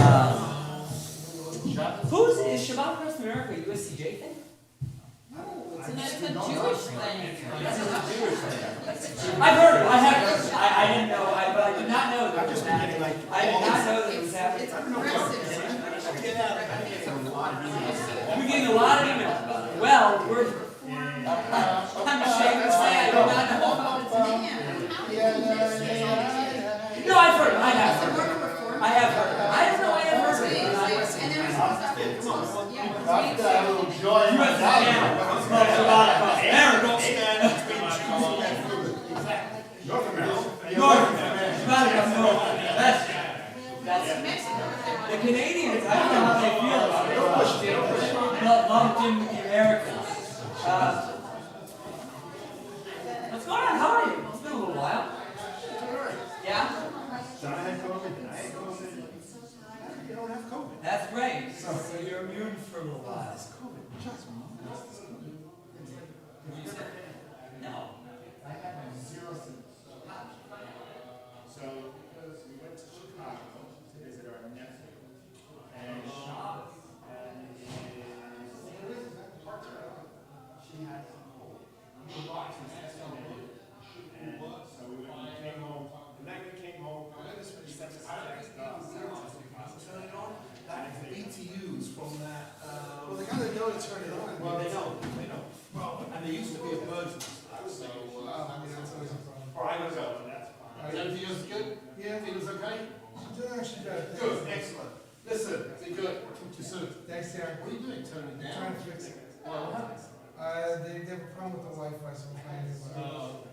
Is Shabbat across America a USCJ thing? It's a Jewish thing. I've heard it. I have heard it. I didn't know. But I did not know that it was happening. I did not know that it was happening. It's progressive. We're getting a lot of emails. Well, I'm ashamed to say I do not know about it. No, I've heard it. I have heard it. I have heard it. I don't know. I have heard it. And there was some stuff that was, yeah. After I will join my That's Mexico. The Canadians, I don't know how they feel about it. Not lumped in with the Americans. What's going on? How are you? It's been a little while. Yeah? You don't have COVID. That's right. So you're immune for a little while. Did you say? No. I had zero symptoms. So, we went to Chicago to visit our nephew. And his partner, she had some cold. We were watching this film. And so we came home. The night we came home, we sent us text off. That BTUs from that. Well, they gotta know to turn it on. Well, they know. Well, and there used to be a birds and stuff, so. I mean, that's always a problem. Or I was out, that's fine. Is everything else good? Yeah. Feelings okay? She did actually good. Good, excellent. Listen, be good. Talk to you soon. Thanks, Darren. What are you doing? Turning it I'm down? trying to fix it. What happened? They have a problem with the Wi-Fi, so I'm trying to.